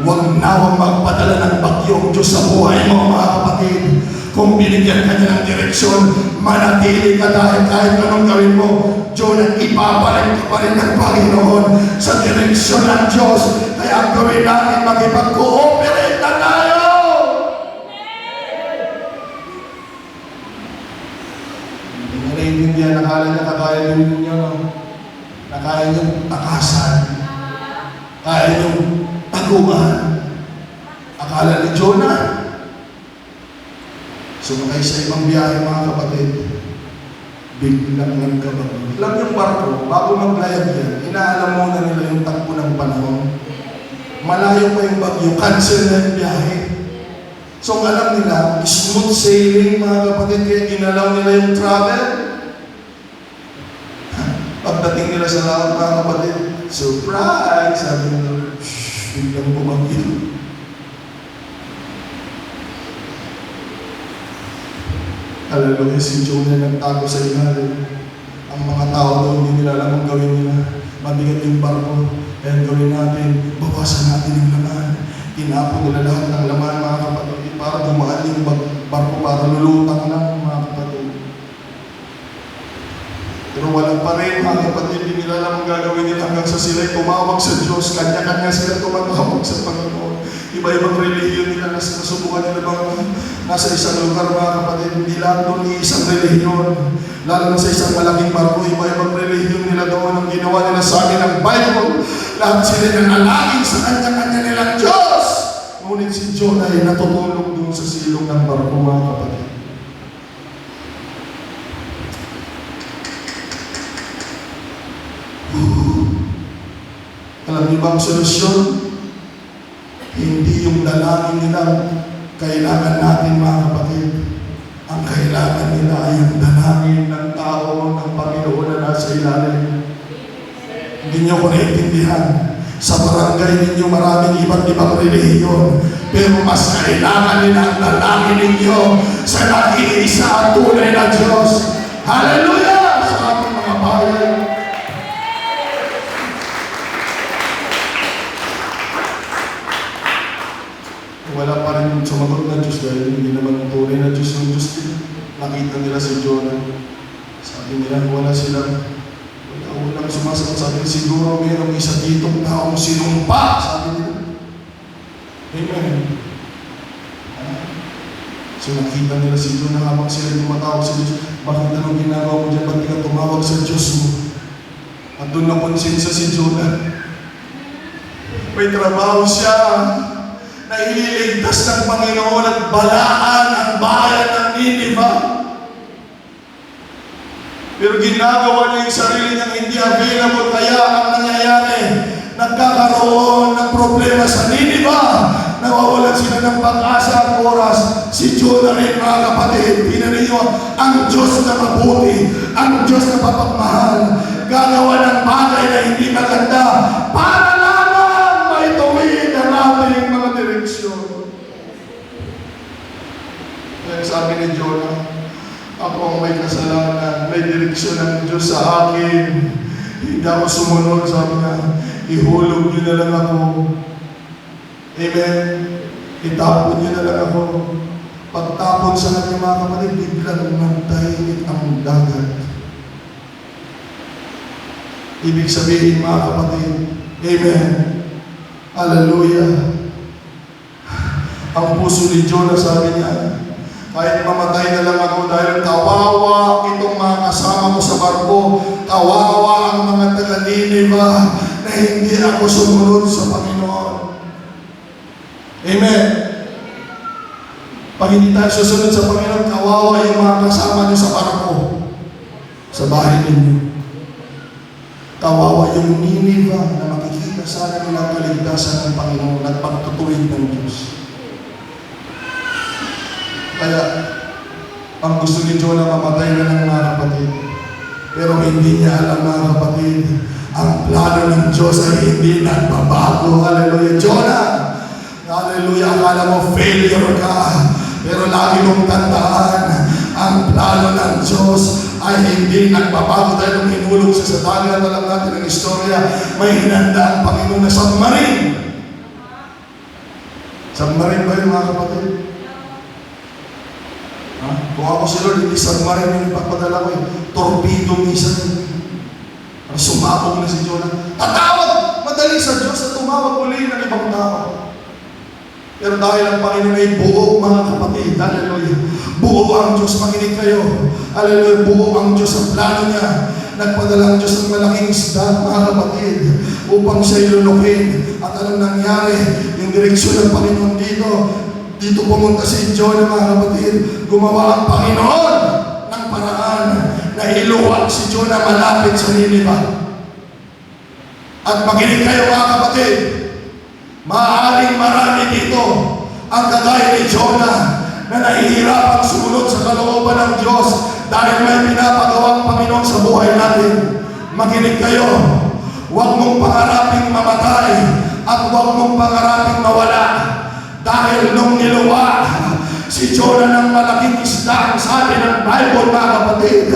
Huwag nawang magpadala ng bagyo ang Diyos sa buhay mo mga kapatid. Kung binigyan ka niya ng direksyon, manatili ka dahil kahit anong gawin mo, Jonah, ibabalik ka pa rin ng Panginoon sa direksyon ng Diyos. Kaya ang gawin natin, makipag-cooperate na tayo! Hindi nga naiintindihan, nakala niya kakaya din ninyo, no? Nakaya niyong takasan. Kaya niyong taguan. Akala ni Jonah, sumakay sa ibang biyahe mga kapatid, biglang nagkabagyo. Alam yung barko, bago maglayag yan, inaalam muna nila yung takbo ng panahon. Malayo pa yung bagyo, cancel na yung biyahe. So alam nila, smooth sailing mga kapatid, kaya ginalaw nila yung travel. Pagdating nila sa laot mga kapatid, surprise! Sabi nila, biglang bumagyo. Hallelujah, si Jonah nagtago sa ilalim. Ang mga tao doon, hindi nila alam ang gawin nila. Mabigat yung barko. Kaya gawin natin, bawasan natin yung laman. Tinapon nila lahat ng laman, mga kapatid, para dumaan yung barko, para lulutang lang, mga kapatid. Pero wala pa rin, mga kapatid, hindi nila alam ang gagawin nila hanggang sa sila'y tumawag sa Diyos. Kanya-kanya sila tumatawag sa Panginoon. Iba-ibang relihiyon nila, nasubukan nila bang nasa isang lugar mga kapatid, hindi lang doon ni isang relihiyon. Lalo na sa isang malaking barko, iba-ibang relihiyon nila doon ang ginawa nila sa akin ng Bible. Lahat sila nanalangin sa kanya-kanya nilang Diyos. Ngunit si Jonah ay natutulog doon sa silong ng barko mga kapatid. Alam niyo ba ang solusyon? Hindi yung dalangin nila kailangan natin mga kapatid. Ang kailangan nila ay yung dalangin ng tao ng Panginoon na nasa ilalim. Hindi niyo ko naiintindihan. Sa barangay ninyo maraming iba't ibang relihiyon. Pero mas kailangan nila ang dalangin ninyo sa nag-iisa at tunay na Diyos. Hallelujah! Sa ating mga bayan. Wala pa rin sumagot na Diyos dahil hindi naman tunay na Diyos yung Diyos din. Nakita nila si Jonah. Sabi nila, wala walang sumasagot. Sabi nila, siguro mayroong isa ditong taong sinumpa. Sabi nila. Amen. So nakita nila si Jonah habang sila tumatawag sa Diyos. Bakit anong ginagawa mo dyan? Ba't ka tumawag sa Diyos mo? At doon nakonsensa si Jonah. May trabaho siya na ililigtas ng Panginoon at balaan ang bayan ng Nineveh. Pero ginagawa niya yung sarili niyang hindi available, kaya ang nangyayari, nagkakaroon ng problema sa Nineveh. Nawawalan sila ng pag-asa at oras. Si Jonah rin mga kapatid, pinanay niyo, ang Diyos na mabuti, ang Diyos na mapagmahal, gagawa ng bagay na hindi maganda para lamang maituwid ang ating mga direksyon. Kaya sabi ni Jonah, ako ang may kasalanan, may direksyon ng Diyos sa akin. Hindi ako sumunod, sabi niya, ihulog niyo na lang ako. Amen. Itapon niyo na lang ako. Pagtapon sa kanya mga kapatid, biglang nagtahimik ang dagat. Ibig sabihin mga kapatid, amen. Hallelujah. Ang puso ni Jonah, sabi niya, kahit mamatay na lang ako dahil kawawa itong mga kasama ko sa barko, kawawa ang mga taga-Nineveh na hindi ako sumunod sa Panginoon. Amen. Pag hindi tayo susunod sa Panginoon, kawawa yung mga kasama niyo sa barko, sa bahay ninyo. Kawawa yung Nineveh na makikita sinasabi nilang kaligtasan ng Panginoon at pagtutuwid ng Diyos. Kaya, ang gusto ni Jonah mamatay na ng mga kapatid. Pero hindi niya alam mga kapatid, ang plano ng Diyos ay hindi nagbabago. Hallelujah. Jonah! Hallelujah. Akala mo failure ka. Pero lagi mong tandaan, ang plano ng Diyos ay hindi nagbabago. Dahil nung hinulog siya sa dagat, alam natin ang istorya, may hinanda ang Panginoon na submarine. Submarine ba yun mga kapatid? Ha? Kung ako si Lord, hindi submarine yung ipagpadala ko eh. Torpedo minsan. Sumabog na si Jonah. Tatawag! Madali sa Diyos na tumawag muli ng ibang tao. Pero dahil ang Panginoon ay buo mga kapatid, hallelujah. Buo ang Diyos, makinig kayo. Hallelujah, buo ang Diyos ang plano niya. Nagpadala ang Diyos ng malaking isda, mga kapatid, upang siya ilulukin. At anong nangyari? Yung direksyon ng Panginoon dito pumunta si Jonah, mga kapatid. Gumawa ang Panginoon ng paraan na iluwag si Jonah malapit sa Nineveh. At makinig kayo mga kapatid, maaaring marami dito ang kagaya ni Jonah na nahihirapang sumunod sa kalooban ng Diyos dahil may pinapagawang Panginoon sa buhay natin. Makinig kayo, huwag mong pangaraping mamatay at huwag mong pangaraping mawala. Dahil nung niluwa si Jonah ng malaking isda, ang sabi ng Bible mga kapatid,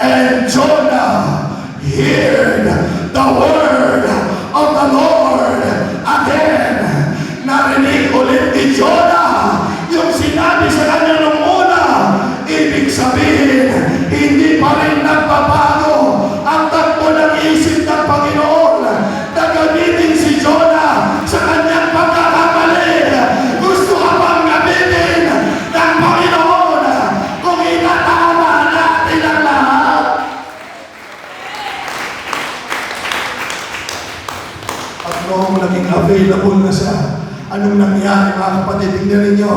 and Jonah heard the word of the Lord again. Narinig ulit ni Jonah yung sinabi sa kanya nung una. Ibig sabihin, hindi pa rin nagbabago ang takbo ng isip ng Panginoon na gamitin si Jonah sa kanyang pagkakamali. Gusto ka bang gamitin ng Panginoon kung itatama natin ang lahat? At noong naging available na siya, anong nangyari mga kapatid? Tingnan ninyo,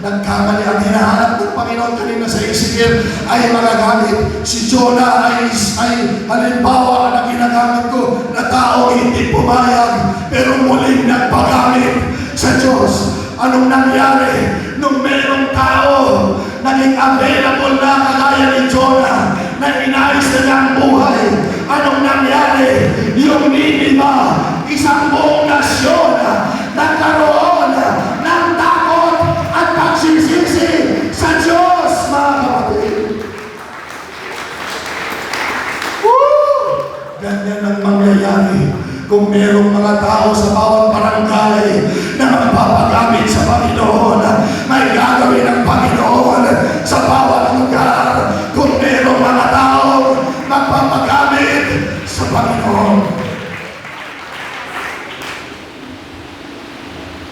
nagkamali ang hinahanap ng Panginoon kanina sa Ezekiel ay magagamit. Si Jonah ay halimbawa na ginagamit ko na tao hindi pumayag pero muling nagpagamit sa Diyos. Anong nangyari? Nung merong tao naging available na kagaya ni Jonah na inayos na niya ang buhay, anong nangyari? Yung Nineveh, isang buong nasyon, nagkaroon ng takot at pagsisisi sa Diyos, mga kapatid. Ganyan ang mangyayari kung merong mga tao sa bawat barangay na magpapagamit sa Panginoon. May gagawin ng Panginoon sa bawat lugar kung merong mga tao magpapagamit sa Panginoon.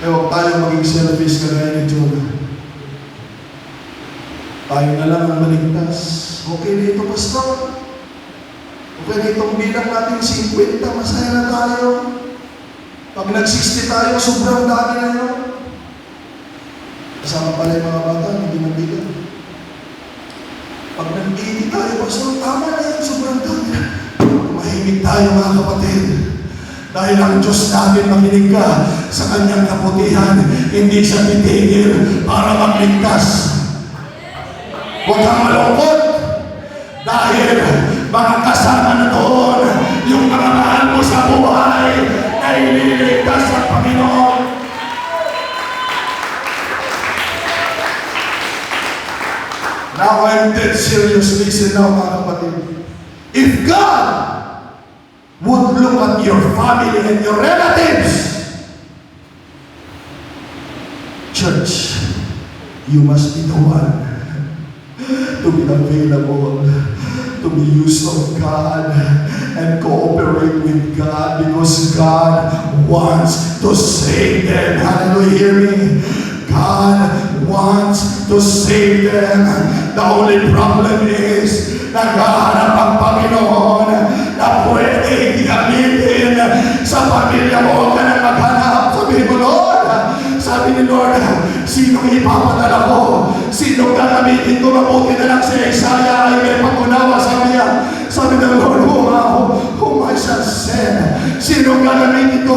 Eh, huwag tayo maging selfish kagaya ni Jonah. Tayo na lang ang maligtas. Okay na ito, Pastor. Okay na itong bilang natin 50, masaya na tayo. Pag nag-60 tayo, sobrang dami na yun. Kasama pala yung mga bata, hindi mabigat. Pag nag-80 tayo, Pastor, tama na yan, sobrang dami. Mahimik tayo mga kapatid. Dahil ang Diyos natin, makinig ka sa kanyang kaputihan, hindi siya titigil para magligtas. Huwag kang malungkot dahil mga kasama na doon yung mga mahal mo sa buhay ay ililigtas ng Panginoon. Now I'm dead serious. Listen now mga kapatid. If God would look at your family and your relatives, church, you must be the one to be available, to be used of God and cooperate with God because God wants to save them. Hallelujah, hear me? God wants to save them. The only problem is naghahanap ang Panginoon na pwede gamitin sa pamilya mo. Huwag ka nang maghanap. Sabi mo, Lord, sabi ni Lord, sino ipapadala ko? Sino gagamitin ko? Mabuti na lang si Isaiah ay may pag-unawa. Sabi ng Lord, whom I shall send. Sino gagamitin ko?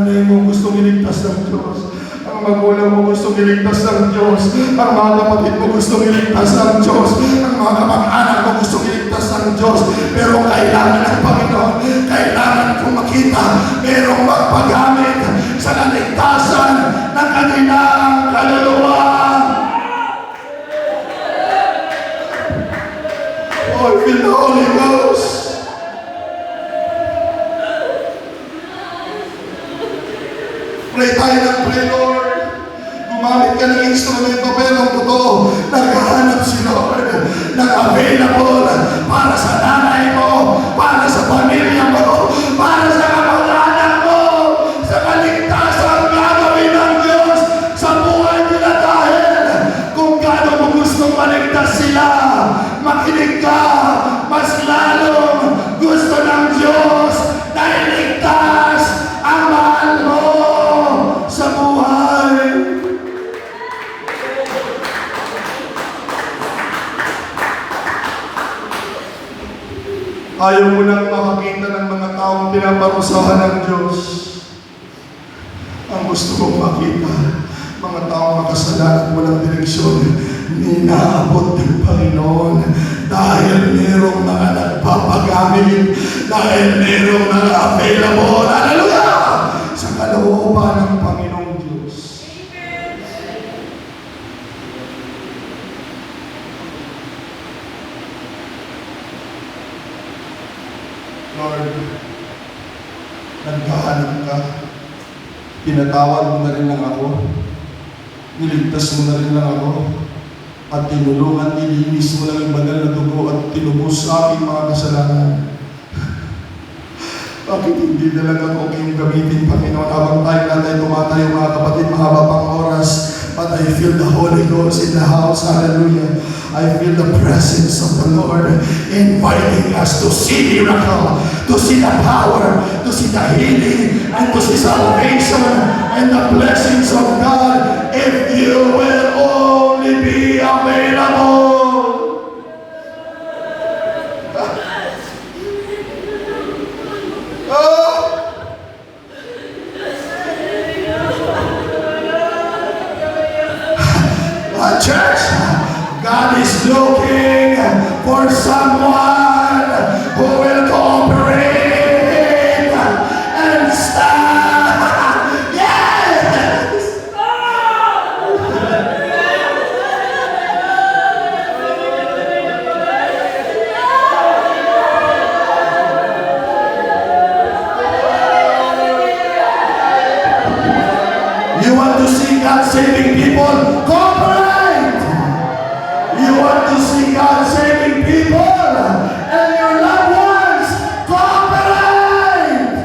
nanay mo gustong iligtas ng Diyos. Ang magulang mo gustong iligtas ng Diyos. Ang mga kapatid mo gustong iligtas ng Diyos. Ang mga kamag-anak mo gustong iligtas ng Diyos. Pero kailangan ng Panginoon, kailangan kong makita, merong magpagamit sa kaligtasan ng kanilang kaluluwa. Oh, I feel the Holy Ghost. Pray tayo ng pray, Lord. Gumamit ka ng instrumento, pero ang totoo, naghahanap si Lord ng available para sa nanay mo, para sa pamilya mo, para sa kamag-anak mo, sa kaligtasan gagawin ng Diyos sa buhay nila dahil kung gaano mo gustong maligtas sila, makinig ka, mas lalong gusto ng Diyos na iligtas ang mahal mo sa buhay. Ayaw mo nang makakita ng mga taong pinaparusahan ng Diyos. Ang gusto mong makita, mga taong makasalanan walang direksyon, ninaabot ng Panginoon dahil merong mga nagpapagamit, dahil merong mga available, hallelujah, sa kalooban ng Panginoong Diyos. Lord, naghahanap ka, pinatawad mo na rin lang ako, niligtas mo na rin lang ako, at tinulungan, nilinis mo lang yung banal na dugo at tinubos sa aking mga kasalanan. Bakit hindi na lang ako kayong gamitin, Panginoon, habang tayo tumatayo, mga kapatid, mahaba pang oras, but I feel the Holy Ghost in the house, hallelujah. I feel the presence of the Lord inviting us to see miracle, to see the power, to see the healing, and to see salvation and the blessings of God if you will only be available. Church, God is looking for someone who will cooperate and stand. Yes! You want to see God saving people? Cooperate! You want to see God saving people and your loved ones? Cooperate!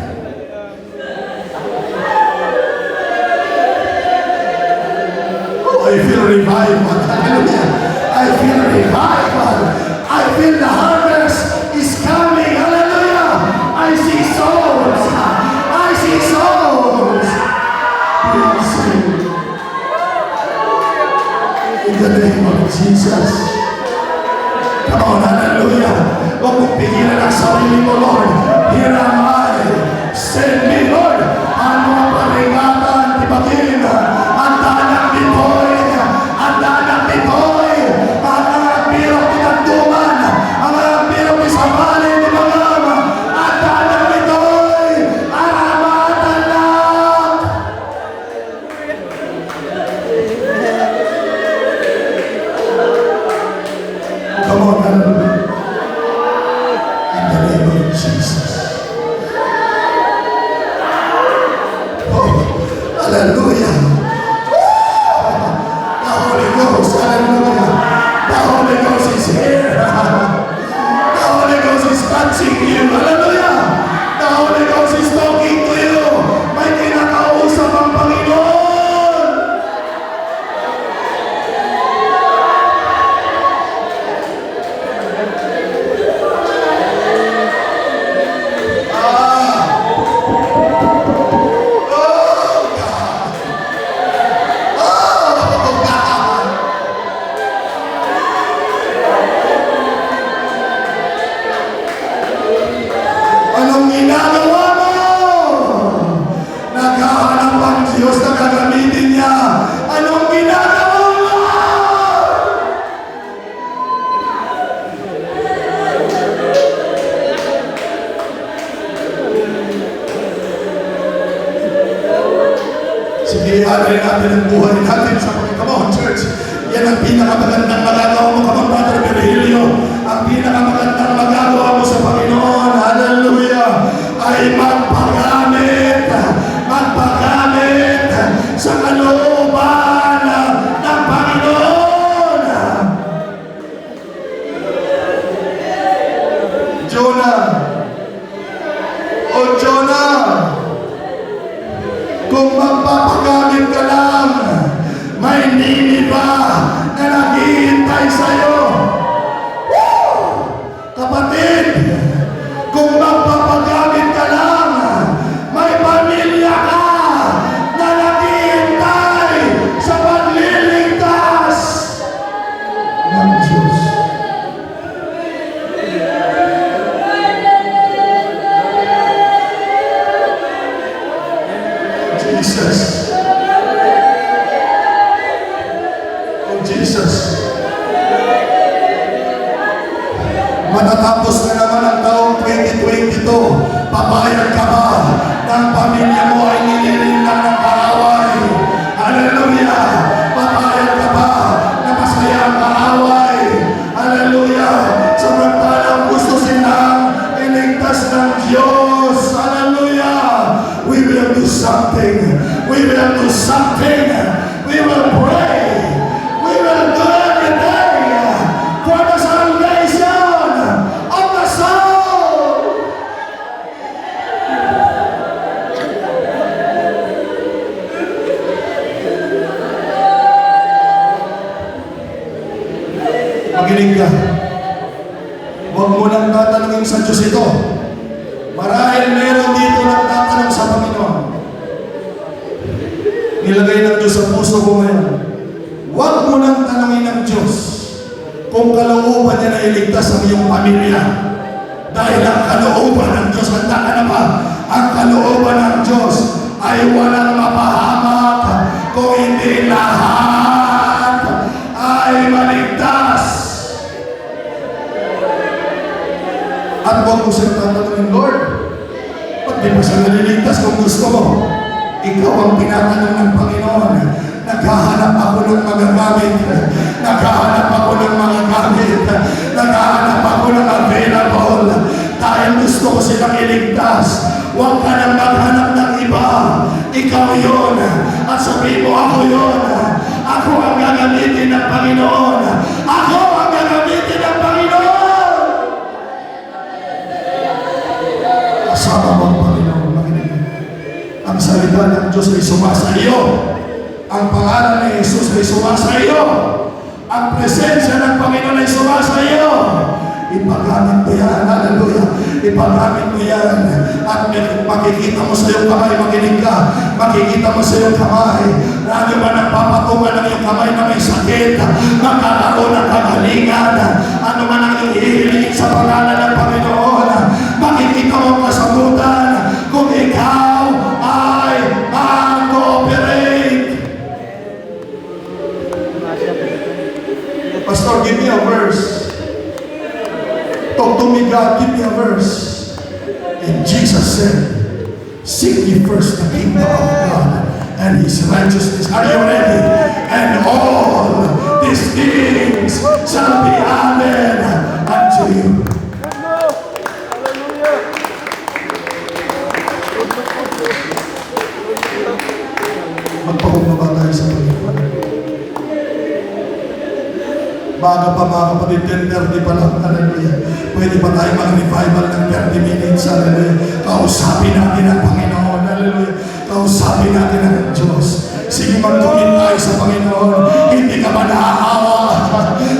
Oh, I feel revival. Hallelujah. I feel revival. I feel the harvest is coming. Hallelujah. I see souls. I see souls. In the name of Jesus. Come on, hallelujah. Huwag mong pigilan ang sarili mo, Lord. Here am I. Send me, Lord. Ang mga paringatan, tibakin. Ang tanang bitoy. Ang tanang bitoy. Ang mga pirok pinagduman. Ang mga pirok isabali ni Magama. Ang tanang bitoy. Ang amatan lang. Come on, hallelujah. In the name of Jesus. Oh, hallelujah. The Holy Ghost, hallelujah. The Holy Ghost is here. The Holy Ghost is touching you, hallelujah. The Holy Ghost is talking to you. May kinakausap ang Panginoon. Diyos na gagamitin niya. Anong ginagawa mo? Sige, alay natin ang buhay natin sa Panginoon. Come on, church. Yan ang pinakamagandang magagawa mo, come on, Brother Virgilio. Ang pinakamagandang magagawa mo sa Panginoon, hallelujah, ay magpagamit sa kalooban ng Panginoon. Jonah, kung magpapagamit ka lang, may Nineveh na naghihintay sa'yo. Woo! Kapatid, kung magpapagamit ka lang, may pamilya ka na naghihintay sa pagliligtas ng Diyos. Jesus. Oh, Jesus. Matatapos na naman ang taong 2022. Papayag ka ba ng pamilya mo ay nililinlang ng kaaway? Hallelujah! Papayag ka ba na masaya ang kaaway? Hallelujah! Samantalang gusto silang iligtas ng Diyos. Hallelujah! We will do something. We will do something. We will pray. We will do everything for the salvation of the soul. Makinig ka. Huwag mo nang tatanungin sa Diyos ito. Marahil meron dito nagtatanong sa Panginoon. Nilagay ng Diyos sa puso ko ngayon. Huwag mo nang tanongin ng Diyos kung kalooban niya na iligtas ang iyong pamilya. Dahil ang kalooban ng Diyos, handa ka na ba? Ang kalooban ng Diyos ay walang mapahamak kung hindi lahat ay maligtas. At huwag mo siyang tatanungin, Lord, ba't di pa siya naliligtas kung gusto mo? Ikaw ang tinatanong ng Panginoon. Naghahanap ako ng magagamit. Naghahanap ako ng mga gamit. Naghahanap ako ng available. Dahil gusto ko silang iligtas. Huwag ka nang maghanap ng iba. Ikaw yun. At sabihin mo, ako yun. Ako ang gagamitin ng Panginoon. Ako ang gagamitin ng Panginoon. Kasama mo ang Panginoon. Ang salita ng Diyos ay sumasa iyo. Ang pangalan ni Jesus ay sumasa iyo. Ang presensya ng Panginoon ay sumasa iyo. Ipagamit mo yan. Hallelujah. Ipagamit mo yan. At makikita mo sa iyong kamay, makinig ka. Makikita mo sa iyong kamay. Lalo ba nagpapatungan ng iyong kamay na may sakit? Magkakaroon ng kagalingan. Ano man ang iyong hihiling sa pangalan ng Panginoon. Makikita mo ang kasagutan kung ikaw ay mag-cooperate. Pastor, give me a verse. Talk to me, God, give me a verse. And Jesus said, seek ye first the kingdom of God and His righteousness. Are you ready? And all these things shall be added unto you. Magpakumbaba tayo sa Panginoon. Baga pa mga kapatid, 10:30 pa lang, hallelujah. Pwede pa tayo mag-revival ng 30 minutes, hallelujah. Kausapin natin ang Panginoon, hallelujah. Kausapin natin ang Diyos. Sige, magtumin tayo sa Panginoon. Hindi ka ba naaawa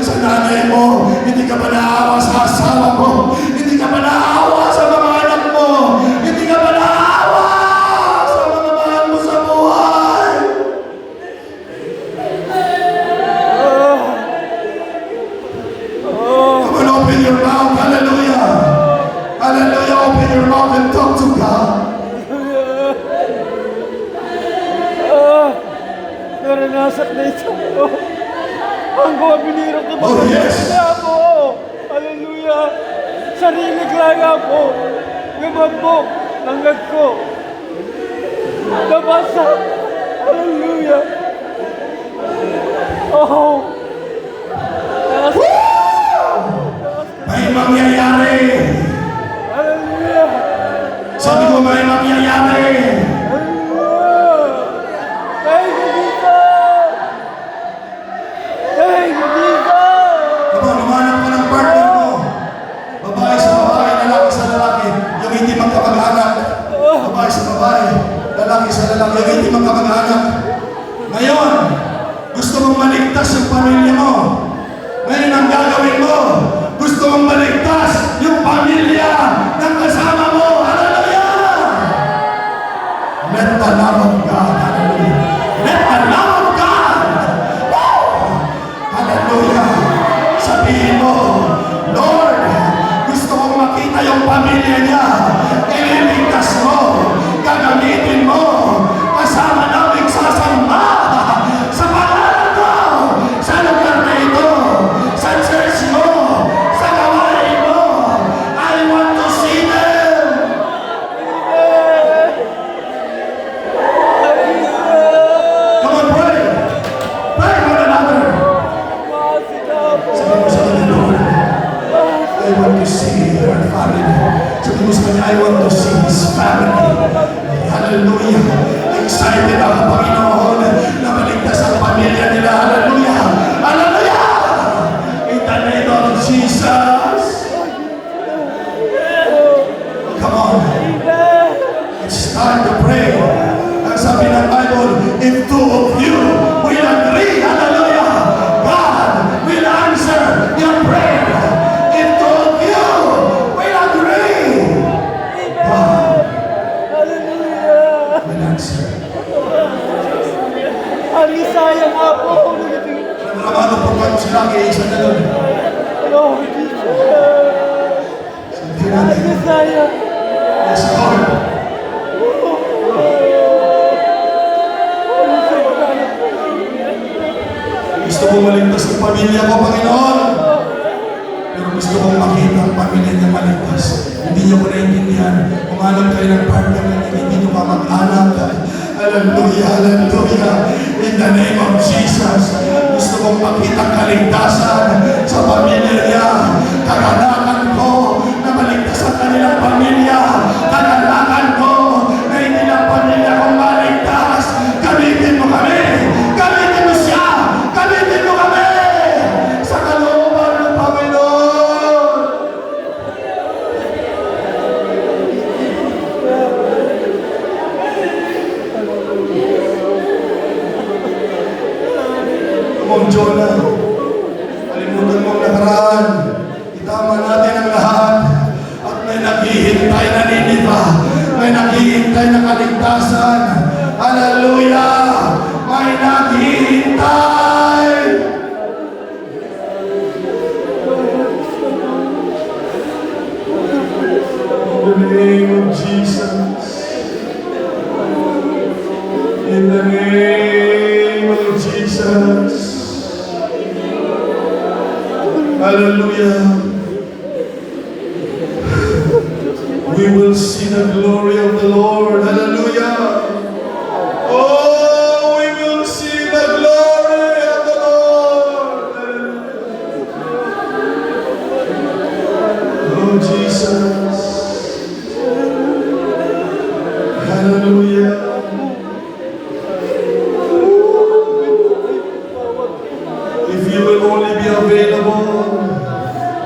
sa nanay mo? Hindi ka ba naaawa sa asawa mo? Hindi ka ba naaawa sa mga anak mo? Hindi ka ba naaawa sa mga mahal mo sa buhay? Come on, open your mouth. Hallelujah. Hallelujah. Open your mouth and talk to God.
Pinasak na ito ko. Ang gawa biniro ko.
Oh, yes.
Na ako. Hallelujah. Sarili lang ako. Gumambok. Langag ko. Nabasa. Hallelujah. Oh.
May mangyayari.
Hallelujah.
Sabi ko, may mangyayari.
Hallelujah. Thank you, Jesus. Thank you, Jesus.
Kapag lumanap ka ng partner mo, babae sa babae, lalaki sa lalaki, yung hindi magkamag-anak. Babae sa babae, lalaki sa lalaki, yung hindi magkamag-anak. Ngayon, gusto mong maligtas yung pamilya mo. Ngayon ang gagawin mo, gusto mong maligtas yung pamilya ng kasama mo. Hallelujah! Let the love of God, hallelujah. Let the love of God, woo! Hallelujah. Sabihin mo, Lord, gusto kong makita yung pamilya niya. Ililigtas mo, gagamitin mo, kasama naming sasamba sa pangalan mo, sa lugar na ito, sa church mo, sa gawain mo. I want to see them. Come on, pray. Pray one another. Sabi mo sa kanya, Lord, I want to see her family. Sabi mo sa kanya, I want to see his family. Hallelujah. Excited ako, Panginoon, na maligtas ang pamilya nila. Hallelujah. Hallelujah. In the name of Jesus. Come on. It's time to pray. Ang sabi ng Bible, if two of you will agree, hallelujah, God will answer your prayer. If two of you will agree, God
Hallelujah.
will answer.
Ang Isaya nga po.
Ramado po kayo sila kay isa na doon.
Lord Jesus.
Sabi
Ang
natin,
Isaya.
yes, Lord. Gusto ko maligtas ang pamilya ko, Panginoon. Pero gusto kong makita ang pamilya niya maligtas. Hindi niyo ko naiintindihan. Umanap kayo ng partner na hindi niyo mamag-anak. Hallelujah, hallelujah. In the name of Jesus. Gusto kong makita ang kaligtasan sa pamilya niya. Kaganakan ko na maligtas ang kanilang pamilya. Kaganakan ko na hindi lang pamilya kong maligtas. Gamitin mo kami. Gamitin mo siya. Gamitin mo kami. Sa kalooban ng Panginoon. Come on, Jonah. Kalimutan mo ang nakaraan. Itama natin ang lahat. At may naghihintay na Niniva. May naghihintay na kaligtasan. Hallelujah! May naghihintay! In the name of Jesus. In the name of Jesus. Hallelujah. We will see the glory of the Lord. Hallelujah. Oh, we will see the glory of the Lord. Hallelujah. Oh, Jesus. Hallelujah. If you will only be available,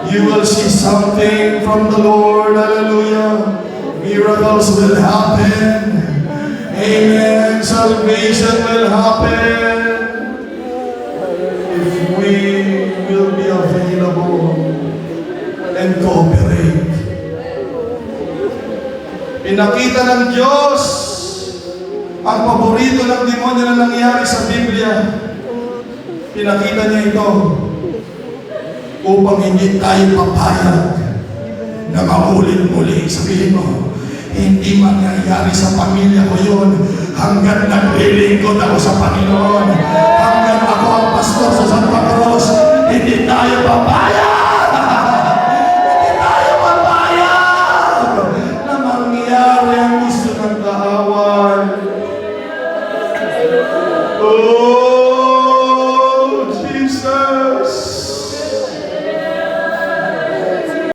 you will see something from the Lord. Hallelujah. Miracles will happen. Amen. Salvation will happen. If we will be available and cooperate. Pinakita ng Diyos ang paborito ng demonyo na nangyari sa Biblia. Pinakita niya ito upang hindi tayo papayag na maulit muli. Sabihin mo, Hindi mangyayari sa pamilya ko yun hanggang naglilingkod ako sa Panginoon. Hanggang ako ang pastor sa Santo